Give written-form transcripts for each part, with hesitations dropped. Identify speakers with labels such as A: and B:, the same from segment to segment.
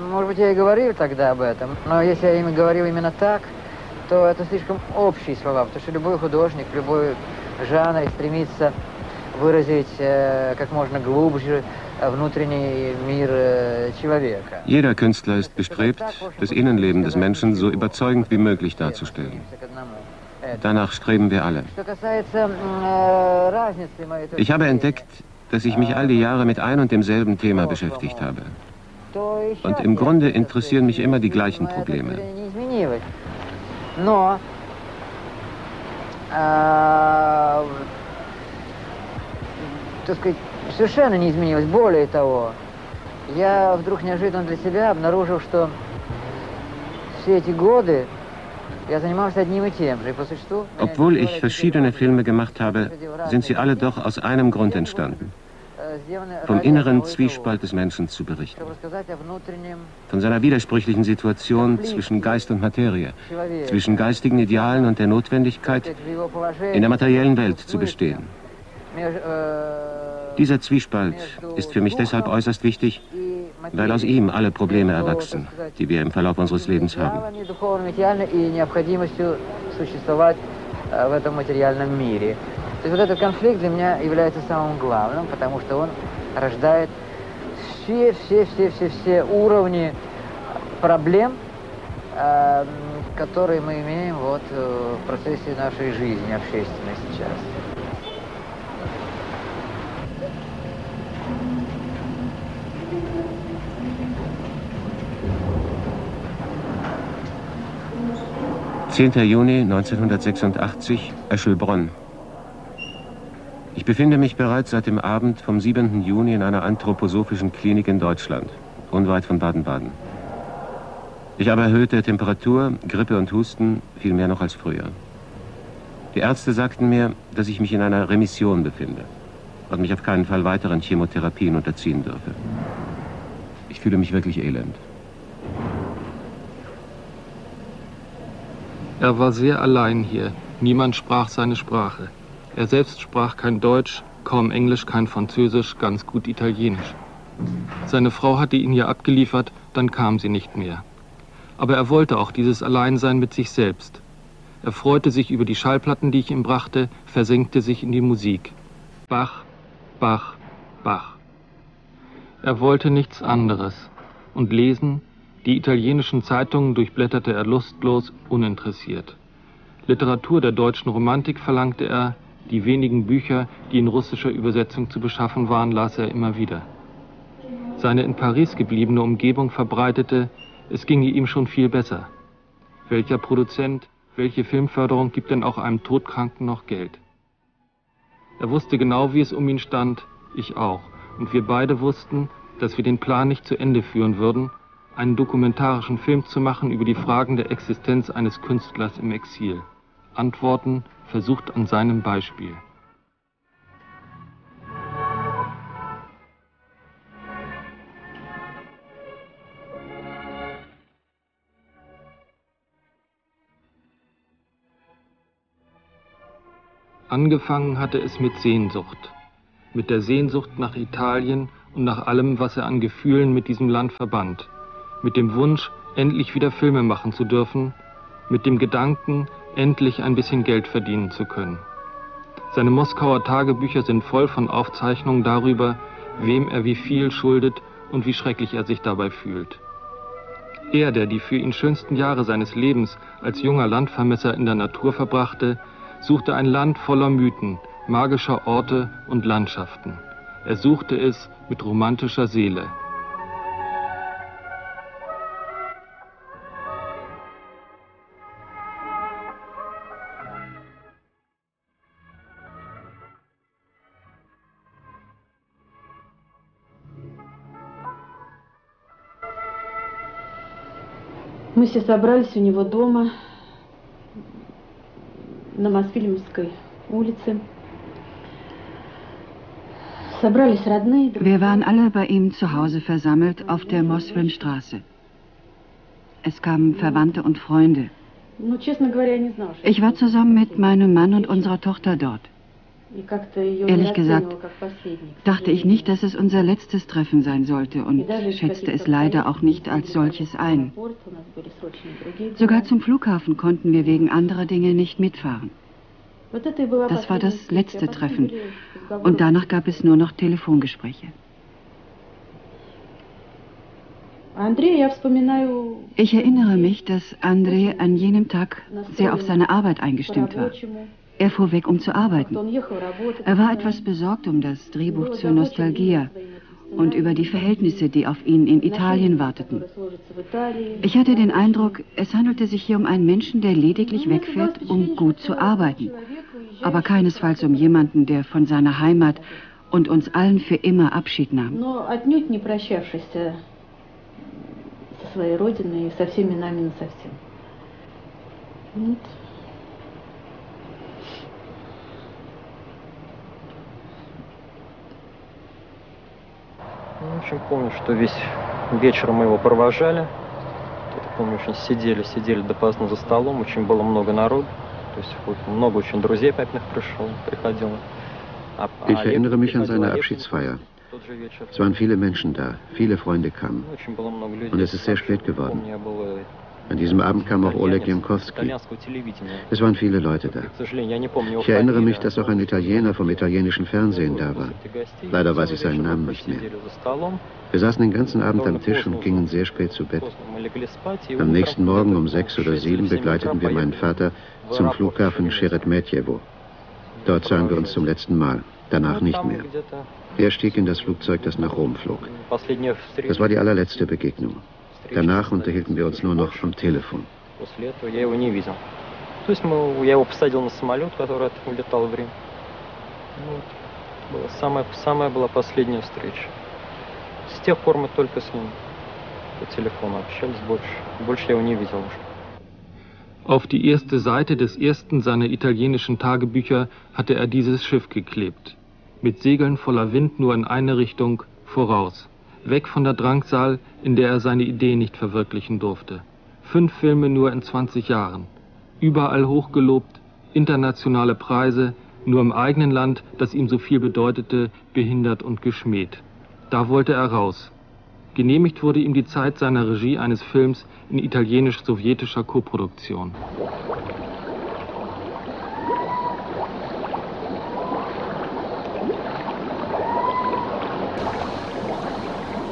A: Может быть, я и говорил тогда об этом, но если я говорил именно так, то это слишком общие слова, потому что любой художник, любой жанр стремится выразить как можно глубже внутренний мир человека.
B: Jeder Künstler ist bestrebt, das Innenleben des Menschen so überzeugend wie möglich darzustellen. Danach streben wir alle. Ich habe entdeckt, dass ich mich all die Jahre mit ein und demselben Thema beschäftigt habe. Und im Grunde interessieren mich immer die gleichen Probleme.
A: Совершенно не изменилось. Более того, я вдруг неожиданно для себя обнаружил, что все эти годы я занимался одним и тем же.
B: Obwohl ich verschiedene Filme gemacht habe, sind sie alle doch aus einem Grund entstanden. Vom inneren Zwiespalt des Menschen zu berichten. Von seiner widersprüchlichen Situation zwischen Geist und Materie, zwischen geistigen Idealen und der Notwendigkeit, in der materiellen Welt zu bestehen. Dieser Zwiespalt ist für mich deshalb äußerst wichtig, weil aus ihm alle Probleme erwachsen, die wir im Verlauf unseres Lebens haben.
A: То есть вот этот конфликт для меня является самым главным, потому что он рождает все уровни проблем, которые мы имеем вот в процессе нашей жизни общественной сейчас.
B: Juni 1986, Öschelbronn. Ich befinde mich bereits seit dem Abend vom 7. Juni in einer anthroposophischen Klinik in Deutschland, unweit von Baden-Baden. Ich habe erhöhte Temperatur, Grippe und Husten, viel mehr noch als früher. Die Ärzte sagten mir, dass ich mich in einer Remission befinde und mich auf keinen Fall weiteren Chemotherapien unterziehen dürfe. Ich fühle mich wirklich elend.
C: Er war sehr allein hier. Niemand sprach seine Sprache. Er selbst sprach kein Deutsch, kaum Englisch, kein Französisch, ganz gut Italienisch. Seine Frau hatte ihn ja abgeliefert, dann kam sie nicht mehr. Aber er wollte auch dieses Alleinsein mit sich selbst. Er freute sich über die Schallplatten, die ich ihm brachte, versenkte sich in die Musik. Bach, Bach, Bach. Er wollte nichts anderes. Und lesen, die italienischen Zeitungen durchblätterte er lustlos, uninteressiert. Literatur der deutschen Romantik verlangte er, die wenigen Bücher, die in russischer Übersetzung zu beschaffen waren, las er immer wieder. Seine in Paris gebliebene Umgebung verbreitete, es ginge ihm schon viel besser. Welcher Produzent, welche Filmförderung gibt denn auch einem Todkranken noch Geld? Er wusste genau, wie es um ihn stand, ich auch. Und wir beide wussten, dass wir den Plan nicht zu Ende führen würden, einen dokumentarischen Film zu machen über die Fragen der Existenz eines Künstlers im Exil. Antworten versucht an seinem Beispiel. Angefangen hatte es mit Sehnsucht. Mit der Sehnsucht nach Italien und nach allem, was er an Gefühlen mit diesem Land verband. Mit dem Wunsch, endlich wieder Filme machen zu dürfen. Mit dem Gedanken, endlich ein bisschen Geld verdienen zu können. Seine Moskauer Tagebücher sind voll von Aufzeichnungen darüber, wem er wie viel schuldet und wie schrecklich er sich dabei fühlt. Er, der die für ihn schönsten Jahre seines Lebens als junger Landvermesser in der Natur verbrachte, suchte ein Land voller Mythen, magischer Orte und Landschaften. Er suchte es mit romantischer Seele.
D: Мы все собрались у него дома на Мосфильмовской улице.
E: Wir waren alle bei ihm zu Hause versammelt auf der Mosfilmstraße. Es kamen Verwandte und Freunde.
D: Ну, честно говоря, я не знала, что
E: Ich war zusammen mit meinem Mann und unserer Tochter dort.
D: и как-то ее не
E: Ehrlich gesagt,
D: расценивала как посредник.
E: dachte ich nicht, dass es unser letztes Treffen sein sollte und schätzte es leider auch nicht als solches ein. Sogar zum Flughafen konnten wir wegen anderer Dinge nicht mitfahren. Das war das letzte Treffen und danach gab es nur noch Telefongespräche. Ich erinnere mich, dass Andrei an jenem Tag sehr auf seine Arbeit eingestimmt war. Er fuhr weg, um zu arbeiten. Er war etwas besorgt um das Drehbuch zur Nostalgia und über die Verhältnisse, die auf ihn in Italien warteten. Ich hatte den Eindruck, es handelte sich hier um einen Menschen, der lediglich wegfährt, um gut zu arbeiten, aber keinesfalls um jemanden, der von seiner Heimat und uns allen für immer Abschied nahm.
D: Своей родиной и со всеми нами насовсем. Вот.
F: В общем, помню, что весь вечер мы его провожали. Я помню, очень сидели допоздна за столом, очень было много народу. То есть вот, много очень друзей папиных приходило.
G: Ich erinnere mich an seine Abschiedsfeier. Es waren viele Menschen da, viele Freunde kamen. Und es ist sehr spät geworden. An diesem Abend kam auch Oleg Jankowski. Es waren viele Leute da. Ich erinnere mich, dass auch ein Italiener vom italienischen Fernsehen da war. Leider weiß ich seinen Namen nicht mehr. Wir saßen den ganzen Abend am Tisch und gingen sehr spät zu Bett. Am nächsten Morgen um 6 oder 7 begleiteten wir meinen Vater zum Flughafen Sheremetyevo. Dort sahen wir uns zum letzten Mal, danach nicht mehr. Er stieg in das Flugzeug, das nach Rom flog. Das war die allerletzte Begegnung. Danach unterhielten wir uns nur noch am Telefon.
C: Auf die erste Seite des ersten seiner italienischen Tagebücher hatte er dieses Schiff geklebt. Mit Segeln voller Wind nur in eine Richtung, voraus. Weg von der Drangsal, in der er seine Idee nicht verwirklichen durfte. 5 Filme nur in 20 Jahren. Überall hochgelobt, internationale Preise, nur im eigenen Land, das ihm so viel bedeutete, behindert und geschmäht. Da wollte er raus. Genehmigt wurde ihm die Zeit seiner Regie eines Films in italienisch-sowjetischer Koproduktion.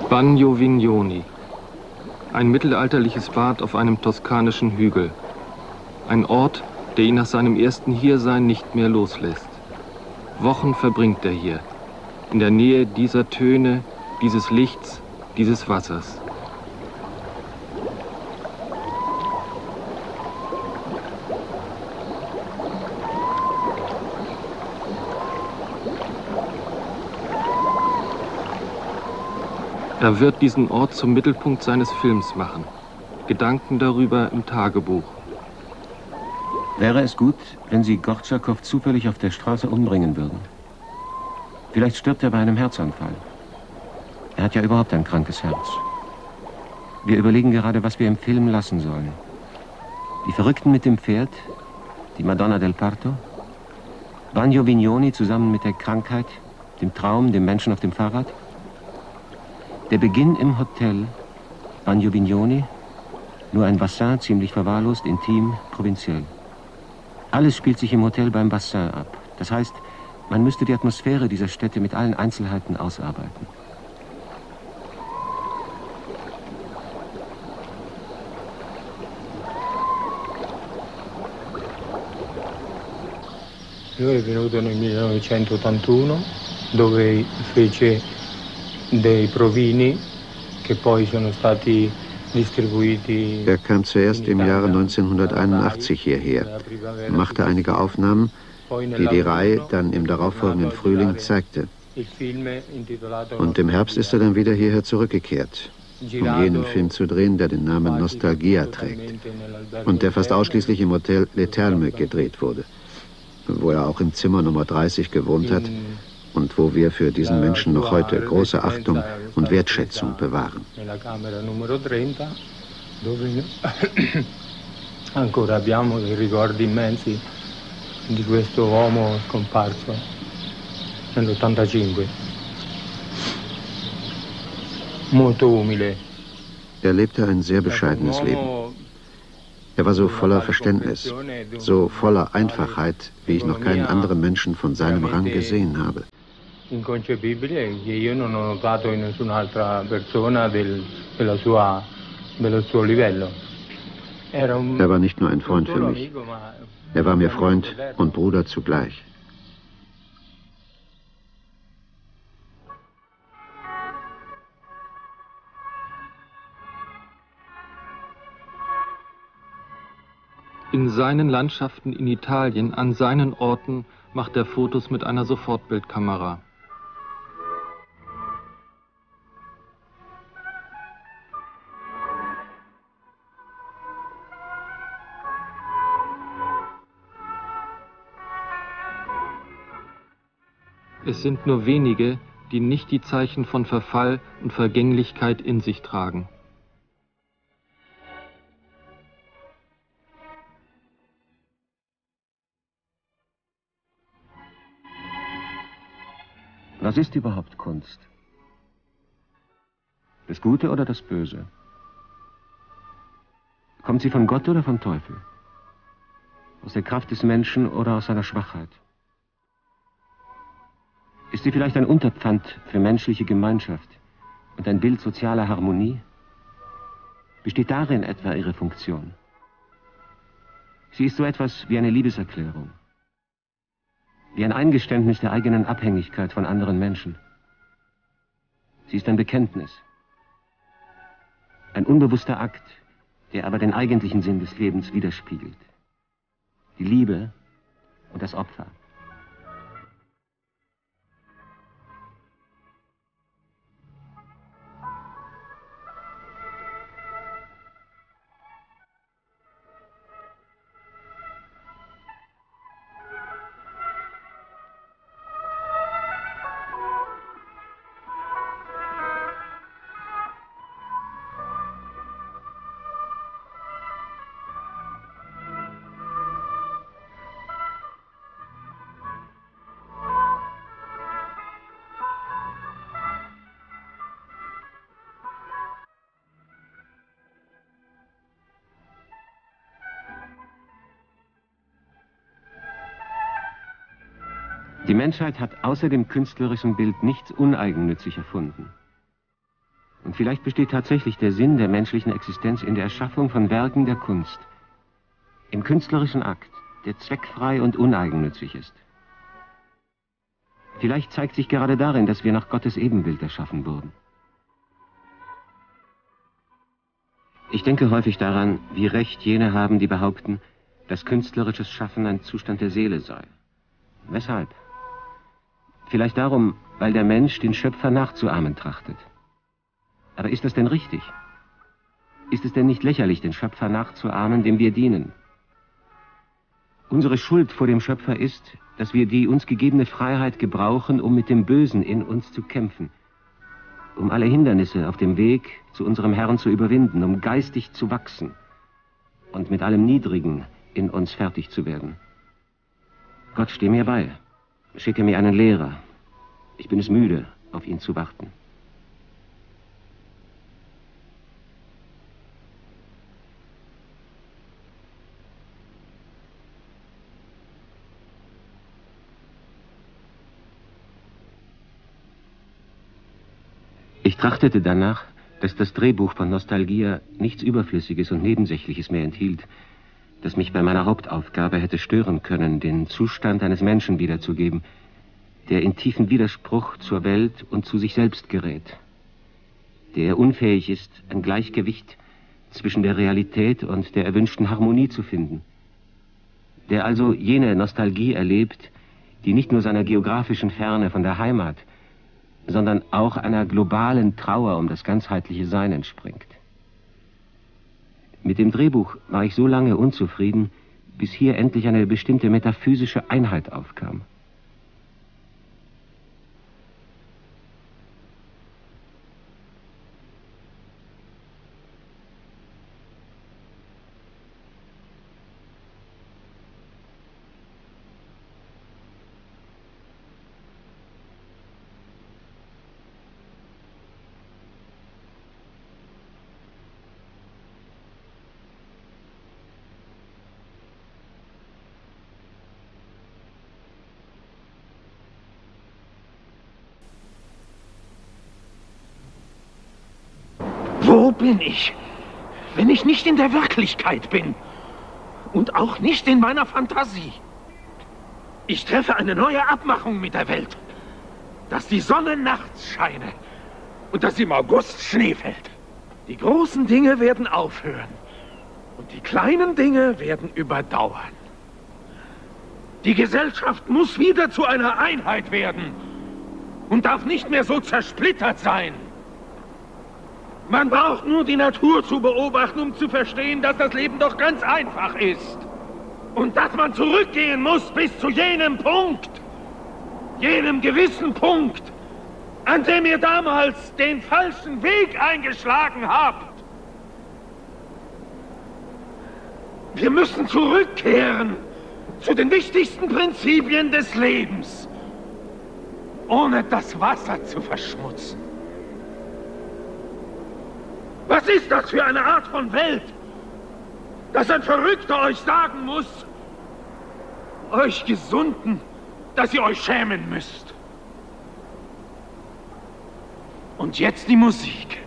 C: Bagno Vignoni. Ein mittelalterliches Bad auf einem toskanischen Hügel. Ein Ort, der ihn nach seinem ersten Hiersein nicht mehr loslässt. Wochen verbringt er hier, in der Nähe dieser Töne, dieses Lichts, dieses Wassers. Er wird diesen Ort zum Mittelpunkt seines Films machen. Gedanken darüber im Tagebuch.
B: Wäre es gut, wenn Sie Gortschakow zufällig auf der Straße umbringen würden? Vielleicht stirbt er bei einem Herzanfall. Er hat ja überhaupt ein krankes Herz. Wir überlegen gerade, was wir im Film lassen sollen. Die Verrückten mit dem Pferd, die Madonna del Parto, Bagno Vignoni zusammen mit der Krankheit, dem Traum, dem Menschen auf dem Fahrrad. Der Beginn im Hotel, Bagno Vignoni, nur ein Bassin, ziemlich verwahrlost, intim, provinziell. Alles spielt sich im Hotel beim Bassin ab. Das heißt, man müsste die Atmosphäre dieser Städte mit allen Einzelheiten ausarbeiten.
H: Lui è venuto nel 1981, dove fece dei provini che poi sono stati distribuiti.
G: Er kam zuerst im Jahre 1981 hierher, machte einige Aufnahmen, die die Reihe dann im darauffolgenden Frühling zeigte. Und im Herbst ist er dann wieder hierher zurückgekehrt, um jenen Film zu drehen, der den Namen Nostalgia trägt und der fast ausschließlich im Hotel Les Thermes gedreht wurde, wo er auch im Zimmer Nummer 30 gewohnt hat und wo wir für diesen Menschen noch heute große Achtung und Wertschätzung bewahren.
H: dove ancora abbiamo dei ricordi immensi di questo uomo scomparso nell'85. Molto umile.
G: Er lebte ein sehr bescheidenes Leben. Er war so voller Verständnis, so voller Einfachheit, wie ich noch keinen anderen Menschen von seinem Rang gesehen habe.
H: Inconcepibile che io non ho notato in nessun'altra persona dello suo livello.
G: Er war nicht nur ein Freund für mich, er war mir Freund und Bruder zugleich.
C: In seinen Landschaften in Italien, an seinen Orten, macht er Fotos mit einer Sofortbildkamera. Es sind nur wenige, die nicht die Zeichen von Verfall und Vergänglichkeit in sich tragen.
B: Was ist überhaupt Kunst? Das Gute oder das Böse? Kommt sie von Gott oder vom Teufel? Aus der Kraft des Menschen oder aus seiner Schwachheit? Ist sie vielleicht ein Unterpfand für menschliche Gemeinschaft und ein Bild sozialer Harmonie? Besteht darin etwa ihre Funktion? Sie ist so etwas wie eine Liebeserklärung, wie ein Eingeständnis der eigenen Abhängigkeit von anderen Menschen. Sie ist ein Bekenntnis, ein unbewusster Akt, der aber den eigentlichen Sinn des Lebens widerspiegelt. Die Liebe und das Opfer. Die Menschheit hat außer dem künstlerischen Bild nichts uneigennützig erfunden. Und vielleicht besteht tatsächlich der Sinn der menschlichen Existenz in der Erschaffung von Werken der Kunst, im künstlerischen Akt, der zweckfrei und uneigennützig ist. Vielleicht zeigt sich gerade darin, dass wir nach Gottes Ebenbild erschaffen wurden. Ich denke häufig daran, wie recht jene haben, die behaupten, dass künstlerisches Schaffen ein Zustand der Seele sei. Weshalb? Vielleicht darum, weil der Mensch den Schöpfer nachzuahmen trachtet. Aber ist das denn richtig? Ist es denn nicht lächerlich, den Schöpfer nachzuahmen, dem wir dienen? Unsere Schuld vor dem Schöpfer ist, dass wir die uns gegebene Freiheit gebrauchen, um mit dem Bösen in uns zu kämpfen, um alle Hindernisse auf dem Weg zu unserem Herrn zu überwinden, um geistig zu wachsen und mit allem Niedrigen in uns fertig zu werden. Gott, steh mir bei. Schicke mir einen Lehrer. Ich bin es müde, auf ihn zu warten. Ich trachtete danach, dass das Drehbuch von Nostalgia nichts Überflüssiges und Nebensächliches mehr enthielt, das mich bei meiner Hauptaufgabe hätte stören können, den Zustand eines Menschen wiederzugeben, der in tiefen Widerspruch zur Welt und zu sich selbst gerät, der unfähig ist, ein Gleichgewicht zwischen der Realität und der erwünschten Harmonie zu finden, der also jene Nostalgie erlebt, die nicht nur seiner geografischen Ferne von der Heimat, sondern auch einer globalen Trauer um das ganzheitliche Sein entspringt. Mit dem Drehbuch war ich so lange unzufrieden, bis hier endlich eine bestimmte metaphysische Einheit aufkam.
I: Wo bin ich, wenn ich nicht in der Wirklichkeit bin und auch nicht in meiner Fantasie? Ich treffe eine neue Abmachung mit der Welt, dass die Sonne nachts scheine und dass im August Schnee fällt. Die großen Dinge werden aufhören und die kleinen Dinge werden überdauern. Die Gesellschaft muss wieder zu einer Einheit werden und darf nicht mehr so zersplittert sein. Man braucht nur die Natur zu beobachten, um zu verstehen, dass das Leben doch ganz einfach ist. Und dass man zurückgehen muss bis zu jenem Punkt, jenem gewissen Punkt, an dem ihr damals den falschen Weg eingeschlagen habt. Wir müssen zurückkehren zu den wichtigsten Prinzipien des Lebens, ohne das Wasser zu verschmutzen. Was ist das für eine Art von Welt, dass ein Verrückter euch sagen muss, euch Gesunden, dass ihr euch schämen müsst? Und jetzt die Musik.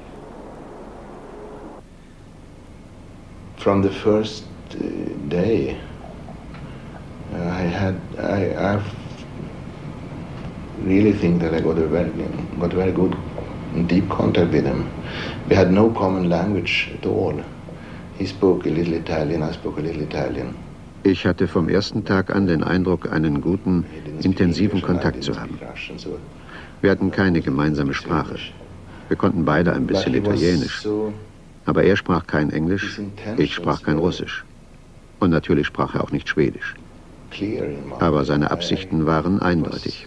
J: From the first day, I really think that I got very good and deep contact with him. We had no common language at all. He spoke a little Italian, I spoke a little Italian.
G: Ich hatte vom ersten Tag an den Eindruck, einen guten, intensiven Kontakt zu haben. Wir hatten keine gemeinsame Sprache. Wir konnten beide ein bisschen Italienisch. Aber er sprach kein Englisch, ich sprach kein Russisch. Und natürlich sprach er auch nicht Schwedisch. Aber seine Absichten waren eindeutig.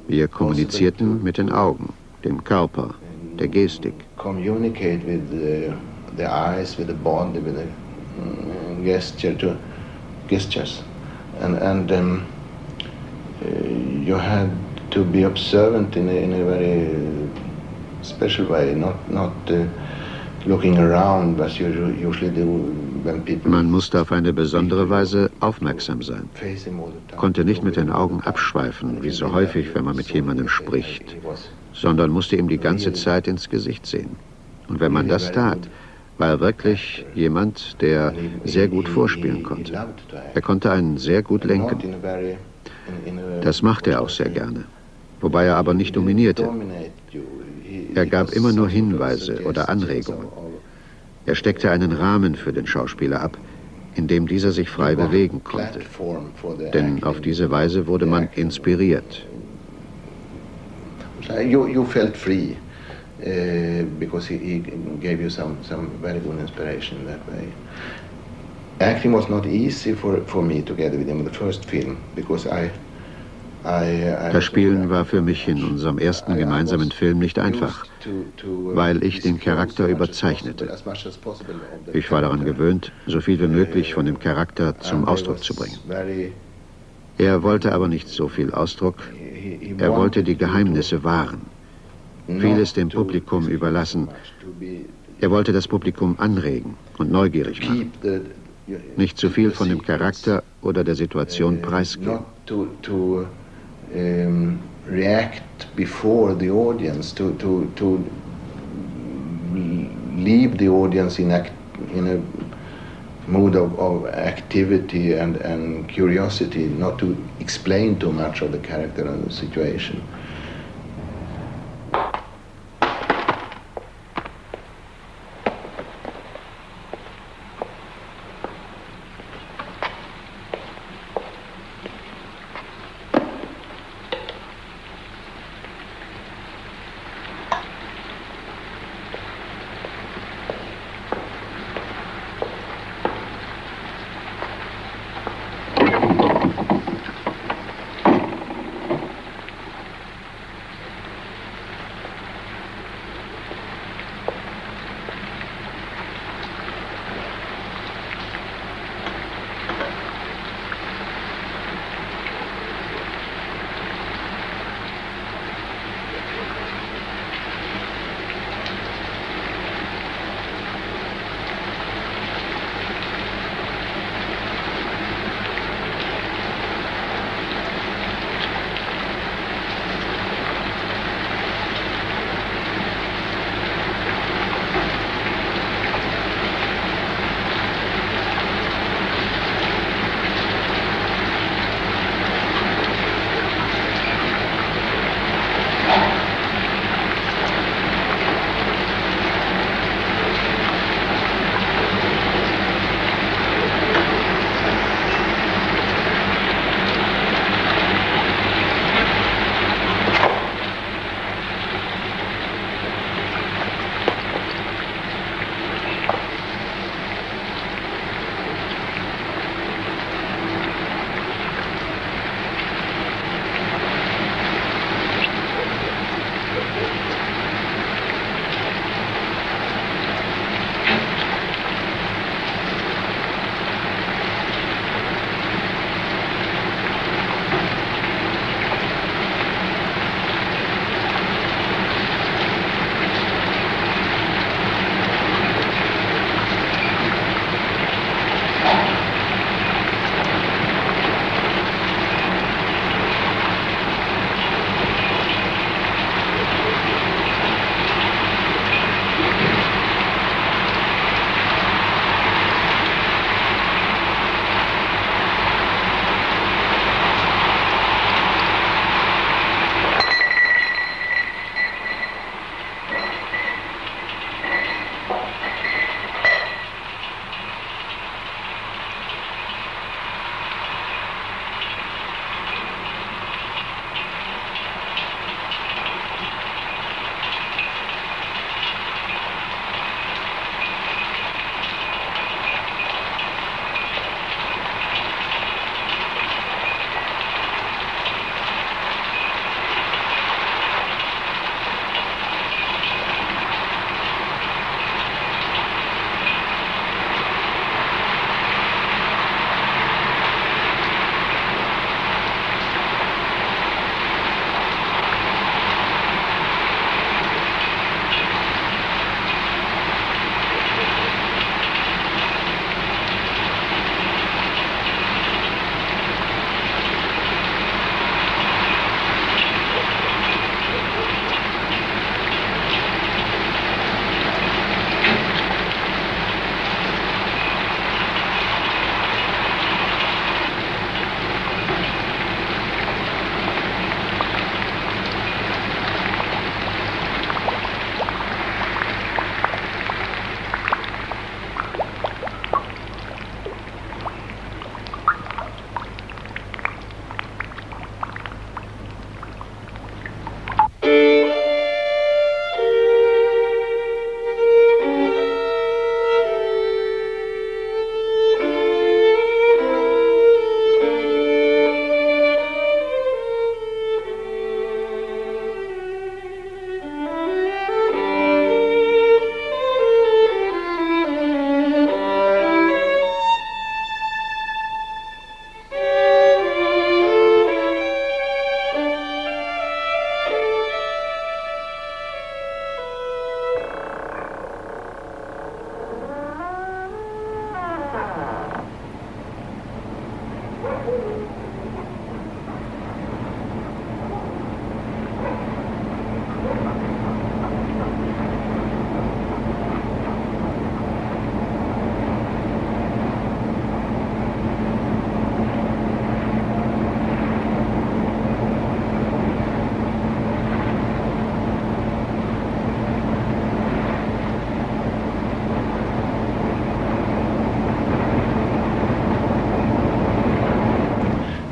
G: Wir kommunizierten mit den Augen, dem Körper, der Gestik.
J: Communicate with the eyes, with the body, with the gestures. And you had to be observant in a very special way, not looking around, as you usually do when people...
G: Man musste auf eine besondere Weise aufmerksam sein. Konnte nicht mit den Augen abschweifen, wie so häufig, wenn man mit jemandem spricht, sondern musste ihm die ganze Zeit ins Gesicht sehen. Und wenn man das tat, war er wirklich jemand, der sehr gut vorspielen konnte. Er konnte einen sehr gut lenken. Das machte er auch sehr gerne, wobei er aber nicht dominierte. Er gab immer nur Hinweise oder Anregungen. Er steckte einen Rahmen für den Schauspieler ab, in dem dieser sich frei bewegen konnte. Denn auf diese Weise wurde man inspiriert.
J: You felt free, because he gave you some very good inspiration in that way. Acting was not easy for me together with him in the first film, because
G: Das Spielen war für mich in unserem ersten gemeinsamen Film nicht einfach, weil ich den Charakter überzeichnete. Ich war daran gewöhnt, so viel wie möglich von dem Charakter zum Ausdruck zu bringen. Er wollte aber nicht so viel Ausdruck, er wollte die Geheimnisse wahren, vieles dem Publikum überlassen. Er wollte das Publikum anregen und neugierig machen, nicht zu viel von dem Charakter oder der Situation preisgeben.
J: React before the audience, to leave the audience in a mood of activity and curiosity, not to explain too much of the character and the situation.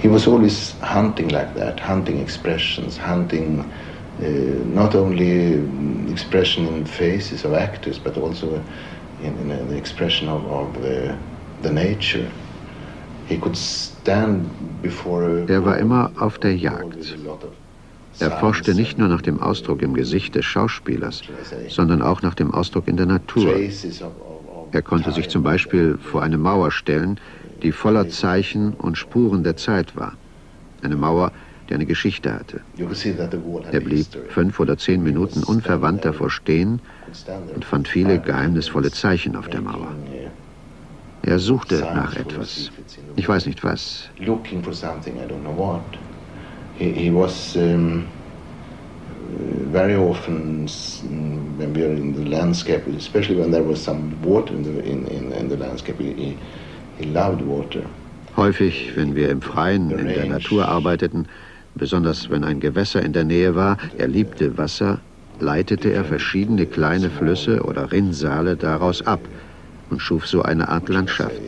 J: he was always hunting like that, hunting expressions, hunting not only expression in faces of actors, but also in the expression of the nature. He could stand before
G: Er war immer auf der Jagd. Er forschte nicht nur nach dem Ausdruck im Gesicht des Schauspielers, sondern auch nach dem Ausdruck in der Natur. Er konnte sich zum Beispiel vor eine Mauer stellen, die voller Zeichen und Spuren der Zeit war. Eine Mauer, die eine Geschichte hatte. Er blieb 5 oder 10 Minuten unverwandt davor stehen und fand viele geheimnisvolle Zeichen auf der Mauer. Er suchte nach etwas. Ich weiß nicht was.
J: Looking for something, I don't know what. He was very often, when we are in the landscape, especially when there was some water in the landscape, he loved water.
G: Häufig, wenn wir im Freien in der Natur arbeiteten, besonders wenn ein Gewässer in der Nähe war, er liebte Wasser, leitete er verschiedene kleine Flüsse oder Rinnsale daraus ab und schuf so eine Art Landschaft.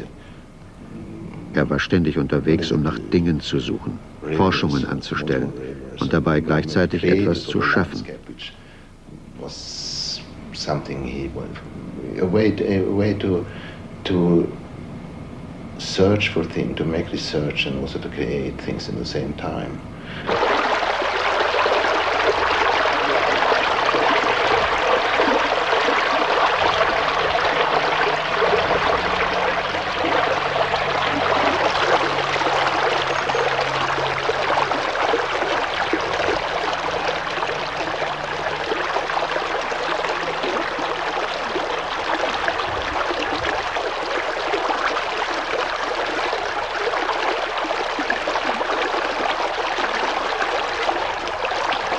G: Er war ständig unterwegs, um nach Dingen zu suchen, Forschungen anzustellen und dabei gleichzeitig etwas zu schaffen.
J: A way to search for things, to make research and also to create things in the same time.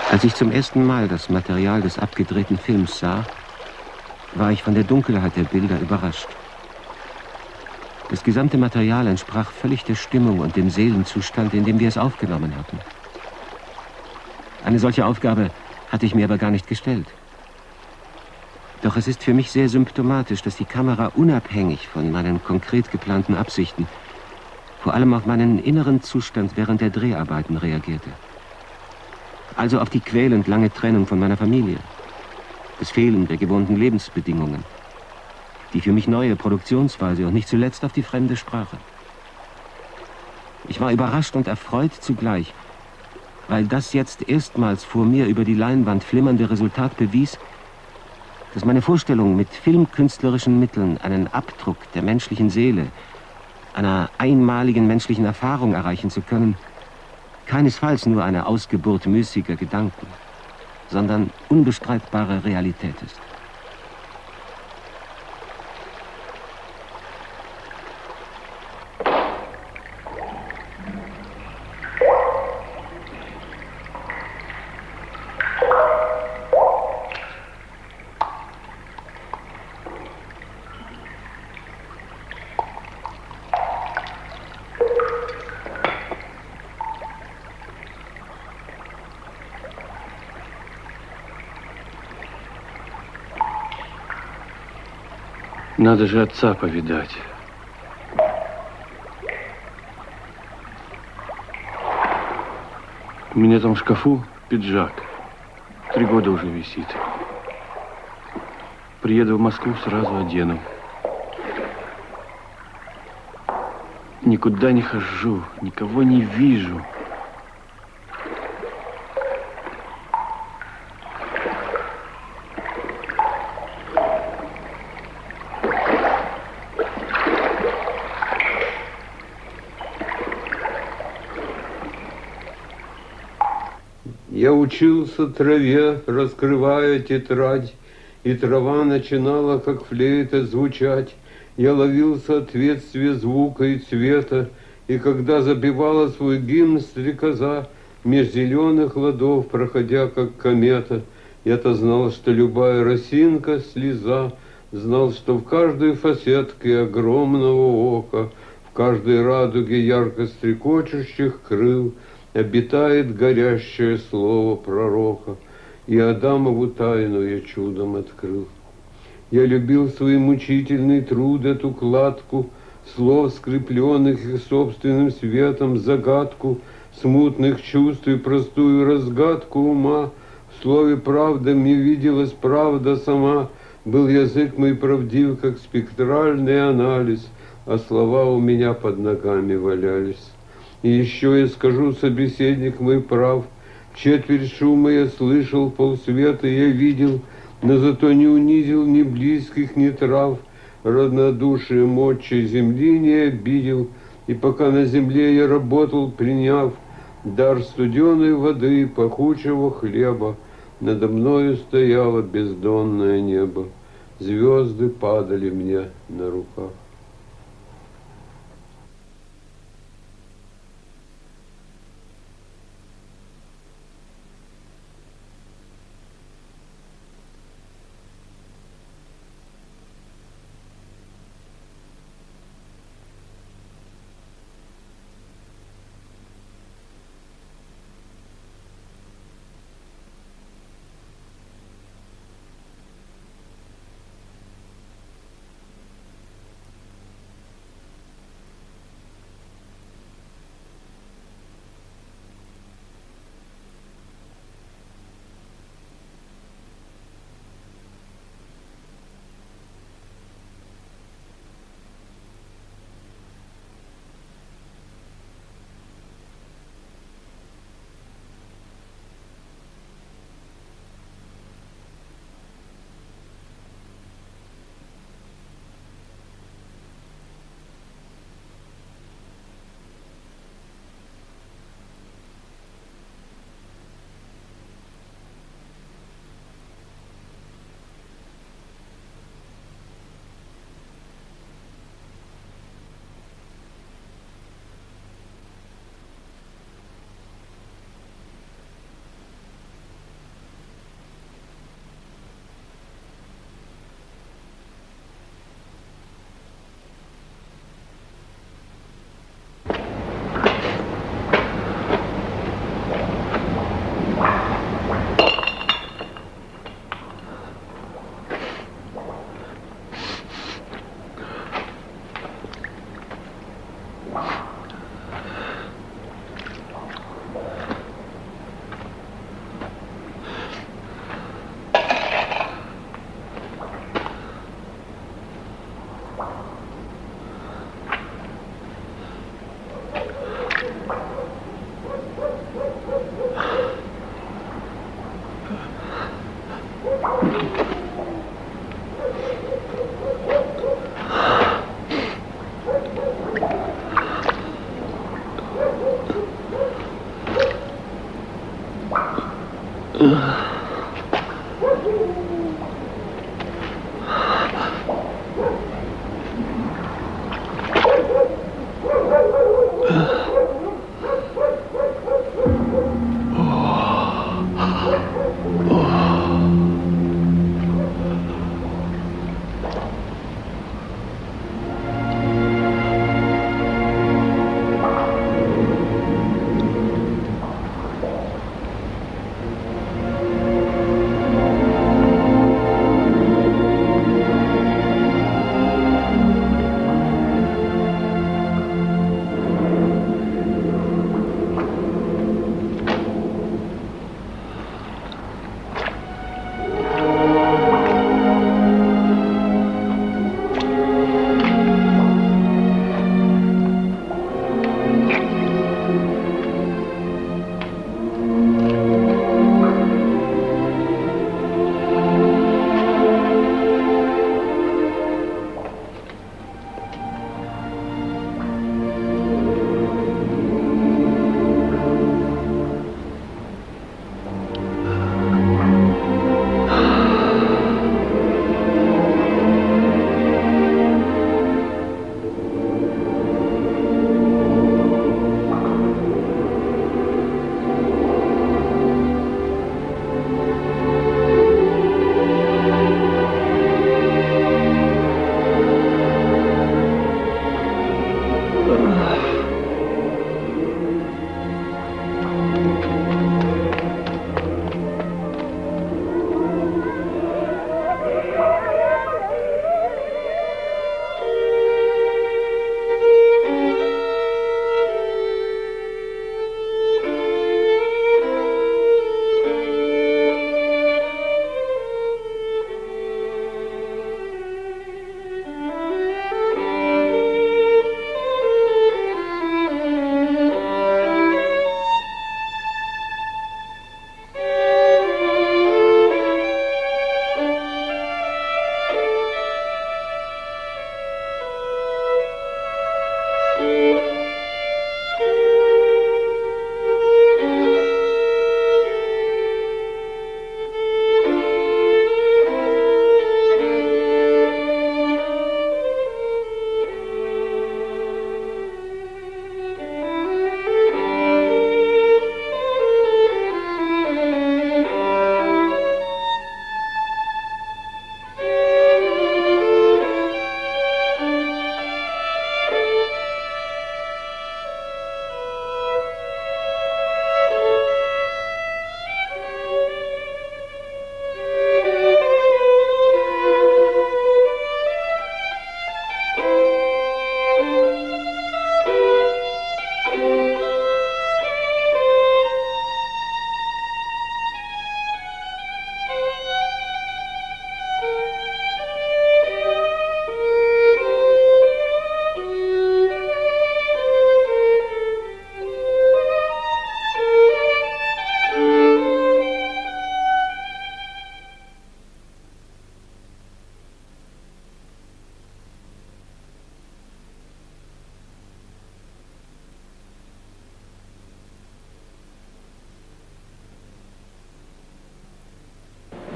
B: Als ich zum ersten Mal das Material des abgedrehten Films sah, war ich von der Dunkelheit der Bilder überrascht. Das gesamte Material entsprach völlig der Stimmung und dem Seelenzustand, in dem wir es aufgenommen hatten. Eine solche Aufgabe hatte ich mir aber gar nicht gestellt. Doch es ist für mich sehr symptomatisch, dass die Kamera unabhängig von meinen konkret geplanten Absichten vor allem auf meinen inneren Zustand während der Dreharbeiten reagierte. Also auf die quälend lange Trennung von meiner Familie, das Fehlen der gewohnten Lebensbedingungen, die für mich neue Produktionsweise und nicht zuletzt auf die fremde Sprache. Ich war überrascht und erfreut zugleich, weil das jetzt erstmals vor mir über die Leinwand flimmernde Resultat bewies, dass meine Vorstellung, mit filmkünstlerischen Mitteln einen Abdruck der menschlichen Seele, einer einmaligen menschlichen Erfahrung erreichen zu können, keinesfalls nur eine Ausgeburt müßiger Gedanken, sondern unbestreitbare Realität ist.
C: Надо же отца повидать. У меня там в шкафу пиджак. 3 года уже висит. Приеду в Москву, сразу одену. Никуда не хожу, никого не вижу.
K: Я учился траве, раскрывая тетрадь, и трава начинала, как флейта, звучать. Я ловил соответствие звука и цвета, и когда запевала свой гимн стрекоза, меж зеленых ладов, проходя, как комета, я-то знал, что любая росинка — слеза, знал, что в каждой фасетке огромного ока, в каждой радуге ярко стрекочущих крыл обитает горящее слово пророка, и Адамову тайну я чудом открыл. Я любил свой мучительный труд, эту кладку, слов, скрепленных их собственным светом, загадку смутных чувств и простую разгадку ума. В слове «правда» мне виделась правда сама, был язык мой правдив, как спектральный анализ, а слова у меня под ногами валялись. И еще я скажу, собеседник мой прав, четверть шума я слышал, полсвета я видел, но зато не унизил ни близких, ни трав, равнодушие мочи земли не обидел, и пока на земле я работал, приняв дар студеной воды, пахучего хлеба, надо мною стояло бездонное небо, звезды падали мне на руках.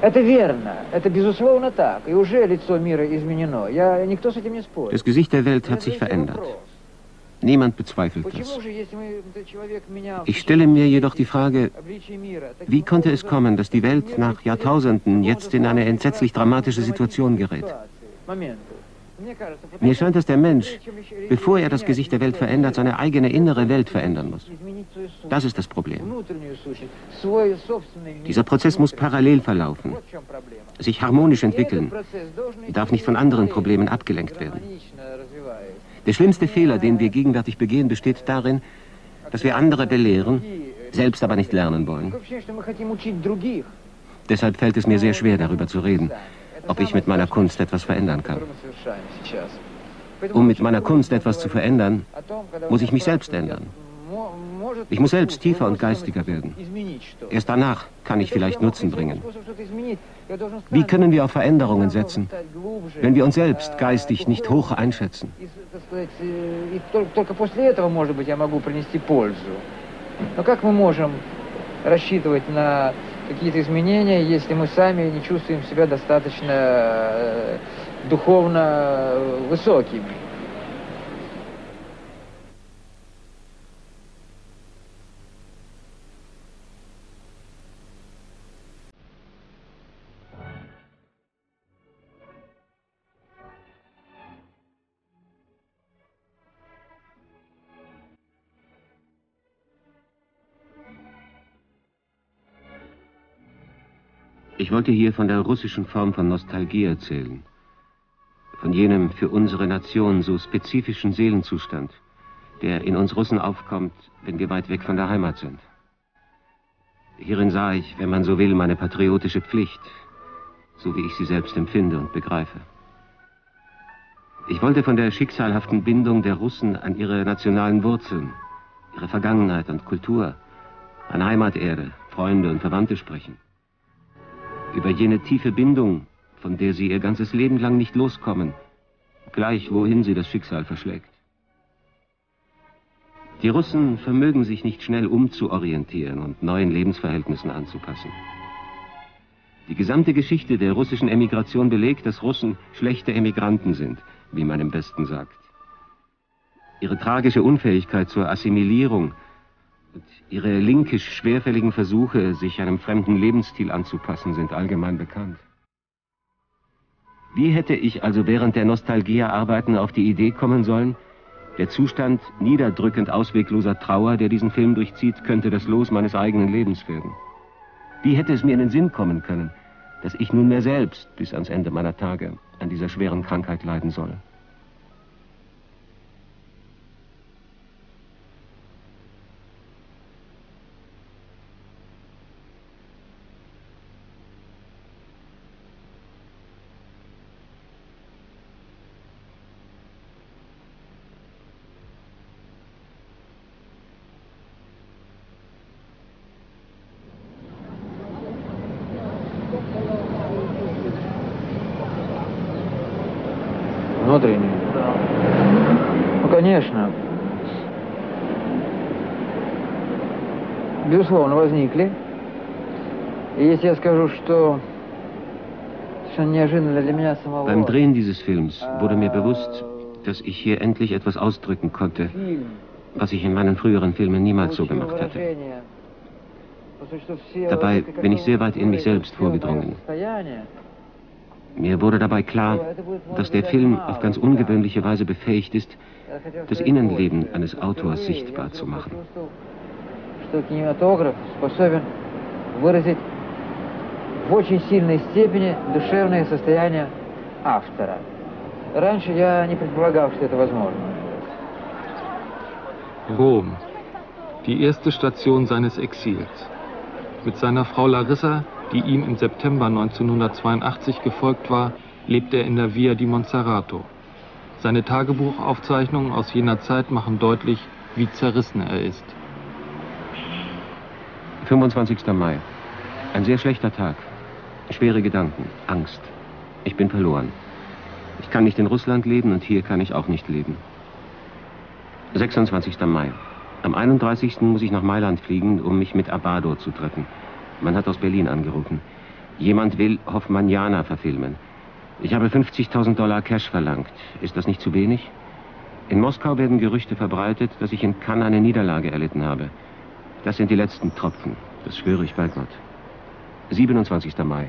B: Das Gesicht der Welt hat sich verändert. Niemand bezweifelt das. Ich stelle mir jedoch die Frage, wie konnte es kommen, dass die Welt nach Jahrtausenden jetzt in eine entsetzlich dramatische Situation gerät? Mir scheint, dass der Mensch, bevor er das Gesicht der Welt verändert, seine eigene innere Welt verändern muss. Das ist das Problem. Dieser Prozess muss parallel verlaufen, sich harmonisch entwickeln, darf nicht von anderen Problemen abgelenkt werden. Der schlimmste Fehler, den wir gegenwärtig begehen, besteht darin, dass wir andere belehren, selbst aber nicht lernen wollen. Deshalb fällt es mir sehr schwer, darüber zu reden, ob ich mit meiner Kunst etwas verändern kann. Um mit meiner Kunst etwas zu verändern, muss ich mich selbst ändern. Ich muss selbst tiefer und geistiger werden. Erst danach kann ich vielleicht Nutzen bringen. Wie können wir auf Veränderungen setzen, wenn wir uns selbst geistig nicht hoch einschätzen?
A: Какие-то изменения, если мы сами не чувствуем себя достаточно духовно высокими.
B: Ich wollte hier von der russischen Form von Nostalgie erzählen, von jenem für unsere Nation so spezifischen Seelenzustand, der in uns Russen aufkommt, wenn wir weit weg von der Heimat sind. Hierin sah ich, wenn man so will, meine patriotische Pflicht, so wie ich sie selbst empfinde und begreife. Ich wollte von der schicksalhaften Bindung der Russen an ihre nationalen Wurzeln, ihre Vergangenheit und Kultur, an Heimaterde, Freunde und Verwandte sprechen. Über jene tiefe Bindung, von der sie ihr ganzes Leben lang nicht loskommen, gleich wohin sie das Schicksal verschlägt. Die Russen vermögen sich nicht schnell umzuorientieren und neuen Lebensverhältnissen anzupassen. Die gesamte Geschichte der russischen Emigration belegt, dass Russen schlechte Emigranten sind, wie man im Westen sagt. Ihre tragische Unfähigkeit zur Assimilierung und ihre linkisch schwerfälligen Versuche, sich einem fremden Lebensstil anzupassen, sind allgemein bekannt. Wie hätte ich also während der Nostalgia-Arbeiten auf die Idee kommen sollen, der Zustand niederdrückend auswegloser Trauer, der diesen Film durchzieht, könnte das Los meines eigenen Lebens werden? Wie hätte es mir in den Sinn kommen können, dass ich nunmehr selbst bis ans Ende meiner Tage an dieser schweren Krankheit leiden soll?
A: Внутренние? Ну, конечно. Безусловно, возникли. И если я скажу, что совершенно неожиданно для меня самого...
B: Beim Drehen dieses Films wurde mir bewusst, dass ich hier endlich etwas ausdrücken konnte, was ich in meinen früheren Filmen niemals so gemacht hatte. Dabei bin ich sehr weit in mich selbst vorgedrungen. Mir wurde dabei klar, dass der Film auf ganz ungewöhnliche Weise befähigt ist, das Innenleben eines Autors sichtbar zu machen.
C: Rom, die erste Station seines Exils. Mit seiner Frau Larissa, die ihm im September 1982 gefolgt war, lebt er in der Via di Monserrato. Seine Tagebuchaufzeichnungen aus jener Zeit machen deutlich, wie zerrissen er ist.
B: 25. Mai. Ein sehr schlechter Tag. Schwere Gedanken, Angst. Ich bin verloren. Ich kann nicht in Russland leben und hier kann ich auch nicht leben. 26. Mai. Am 31. muss ich nach Mailand fliegen, um mich mit Abbado zu treffen. Man hat aus Berlin angerufen. Jemand will Hoffmanniana verfilmen. Ich habe $50.000 Cash verlangt. Ist das nicht zu wenig? In Moskau werden Gerüchte verbreitet, dass ich in Cannes eine Niederlage erlitten habe. Das sind die letzten Tropfen. Das schwöre ich bei Gott. 27. Mai.